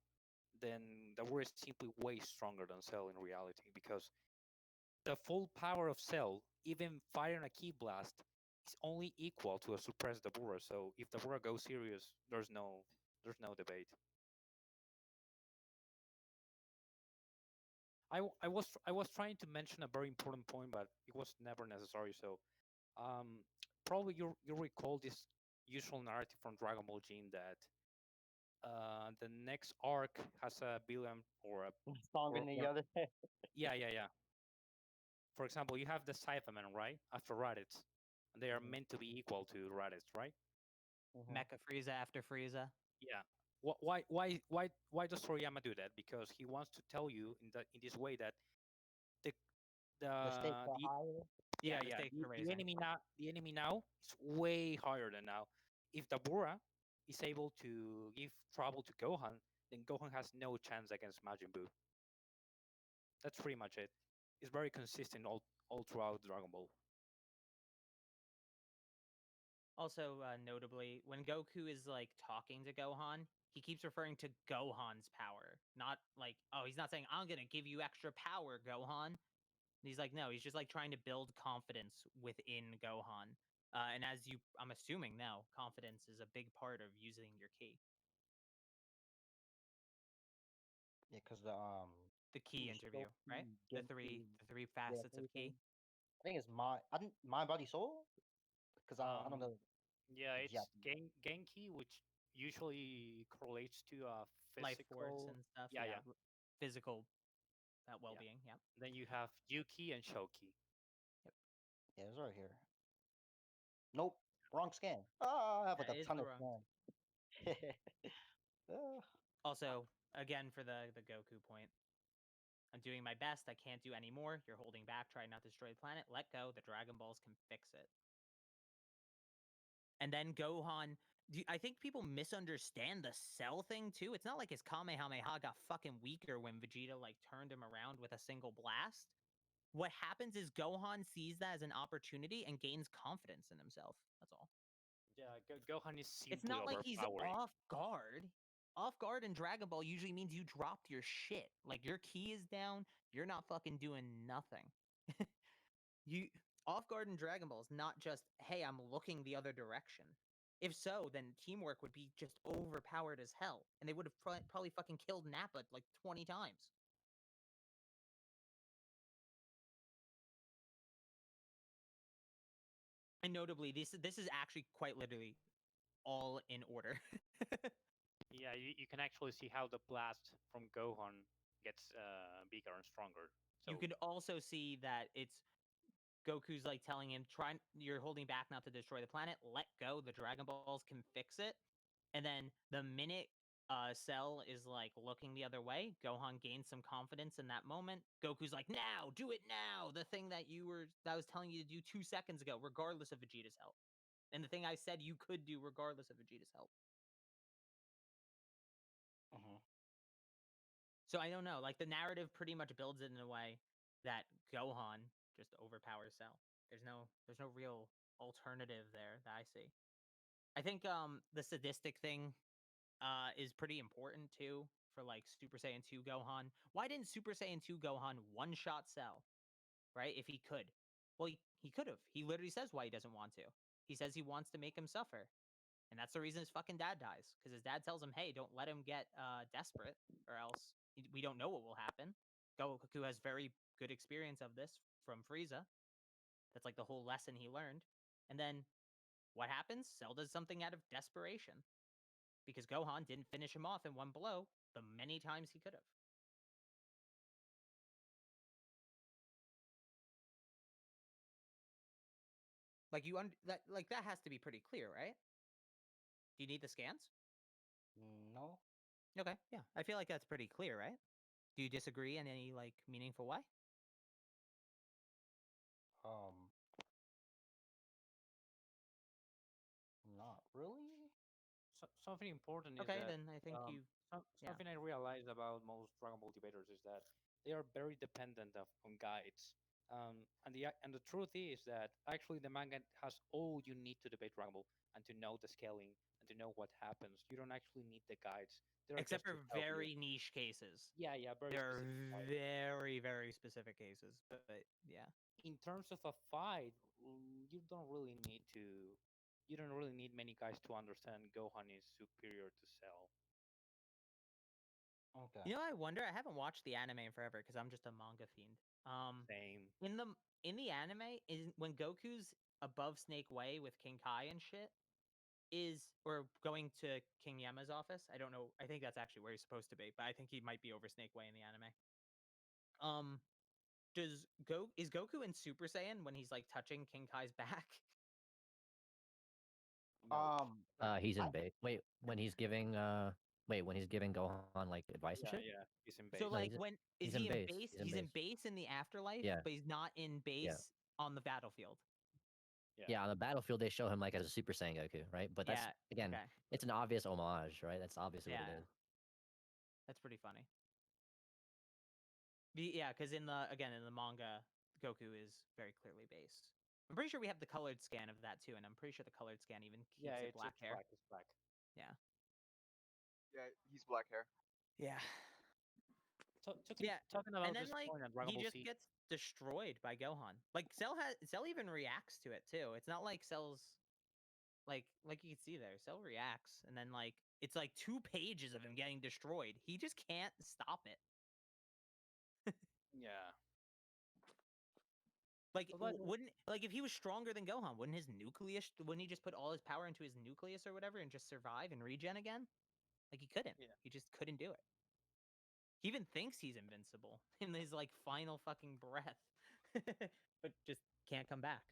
then Dabura is simply way stronger than Cell in reality because the full power of Cell, even firing a Ki blast, is only equal to a suppressed Dabura. So if Dabura goes serious, there's no debate. I was trying to mention a very important point, but it was never necessary. So um, probably you recall this usual narrative from Dragon Ball Gene that the next arc has a villain or a Stronger than the other. yeah. For example, you have the Cypherman, right? After Raditz. They are meant to be equal to Raditz, right? Mecha Frieza after Frieza. Yeah. Why does Toriyama do that? Because he wants to tell you in this way that the The stakes are the higher. Yeah, the stakes are the raising. enemy now is way higher than now. If Dabura is able to give trouble to Gohan, then Gohan has no chance against Majin Buu. That's pretty much it. It's very consistent all throughout Dragon Ball. Also, notably, when Goku is like talking to Gohan, he keeps referring to Gohan's power, not like, oh, he's not saying I'm gonna give you extra power, Gohan. And he's like, no, he's just like trying to build confidence within Gohan. And as I'm assuming now, confidence is a big part of using your ki. Yeah, because The ki interview, right? Shoki, The three yeah, facets of three ki. things. I think it's mind, body, soul. Because I don't know. Yeah, the it's Japanese. Genki, which usually correlates to Life force physical. and stuff. Yeah, yeah. Physical well-being. Yeah. Then you have Yuki and Shoki. Yeah, it's right here. Nope, wrong scan. Oh, I have like That a is ton the of wrong scans. Also, again for the Goku point, I'm doing my best. I can't do any more. You're holding back. Try not to destroy the planet. Let go. The Dragon Balls can fix it. And then Gohan. I think people misunderstand the Cell thing too. It's not like his Kamehameha got fucking weaker when Vegeta like turned him around with a single blast. What happens is Gohan sees that as an opportunity and gains confidence in himself. That's all. Yeah, Gohan is simply It's not like he's overpowering. off guard. Off guard in Dragon Ball usually means you dropped your shit. Like your ki is down, you're not fucking doing nothing. You off guard in Dragon Ball is not just, hey, I'm looking the other direction. If so, then teamwork would be just overpowered as hell, and they would have probably fucking killed Nappa like 20 times. And notably, this is actually quite literally all in order. Yeah, you can actually see how the blast from Gohan gets bigger and stronger. So You could also see that it's Goku's like telling him, you're holding back not to destroy the planet. Let go. The Dragon Balls can fix it. And then the minute Cell is like looking the other way, Gohan gains some confidence in that moment. Goku's like, now, do it now. The thing that I was telling you to do 2 seconds ago, regardless of Vegeta's help. And the thing I said you could do regardless of Vegeta's help. So I don't know. Like the narrative pretty much builds it in a way that Gohan just overpowers Cell. There's no real alternative there that I see. I think the sadistic thing is pretty important too for like Super Saiyan 2 Gohan. Why didn't Super Saiyan 2 Gohan one-shot Cell? Right? If he could. Well, he could have. He literally says why he doesn't want to. He says he wants to make him suffer. And that's the reason his fucking dad dies. Because his dad tells him, hey, don't let him get desperate, or else we don't know what will happen. Goku has very good experience of this from Frieza. That's like the whole lesson he learned. And then what happens? Cell does something out of desperation. Because Gohan didn't finish him off in one blow the many times he could have. Like that has to be pretty clear, right? Do you need the scans? No. Okay, yeah. I feel like that's pretty clear, right? Do you disagree in any like meaningful way? Not really. Something important is Okay, that then I think something I realized about most Dragon Ball debaters is that they are very dependent on guides. And the truth is that actually the manga has all you need to debate Dragon Ball and to know the scaling and to know what happens. You don't actually need the guides. They're except just to for help you. very niche cases. Yeah, very there are specific guides. very, very specific cases, but yeah. In terms of a fight, you don't really need to. You don't really need many guys to understand Gohan is superior to Cell. Okay. You know, I wonder. I haven't watched the anime in forever because I'm just a manga fiend. Same. In the anime, is when Goku's above Snake Way with King Kai and shit, or going to King Yama's office. I don't know. I think that's actually where he's supposed to be, but I think he might be over Snake Way in the anime. Is Goku in Super Saiyan when he's like touching King Kai's back? No. He's in base. When he's giving Gohan like advice and shit. Yeah, he's in base. So No, like when is he in base? He's in base In the afterlife, Yeah. but he's not in base on the battlefield. Yeah, on the battlefield they show him like as a Super Saiyan Goku, right? But that's Yeah, again, okay. it's an obvious homage, right? That's obviously what it Yeah. is. That's pretty funny. Yeah, because in the manga, Goku is very clearly based. I'm pretty sure we have the colored scan of that too, and I'm pretty sure the colored scan even keeps it black hair. It's black. Yeah. Yeah, he's black hair. Yeah. talking about and then this like point on Dragon he Ball just Z. gets destroyed by Gohan. Like Cell even reacts to it too. It's not like Cell's like you can see there. Cell reacts, and then like it's like 2 pages of him getting destroyed. He just can't stop it. Yeah. Like But wouldn't like if he was stronger than Gohan, wouldn't his nucleus? Wouldn't he just put all his power into his nucleus or whatever and just survive and regen again? Like he couldn't. Yeah. He just couldn't do it. He even thinks he's invincible in his like final fucking breath, but just can't come back.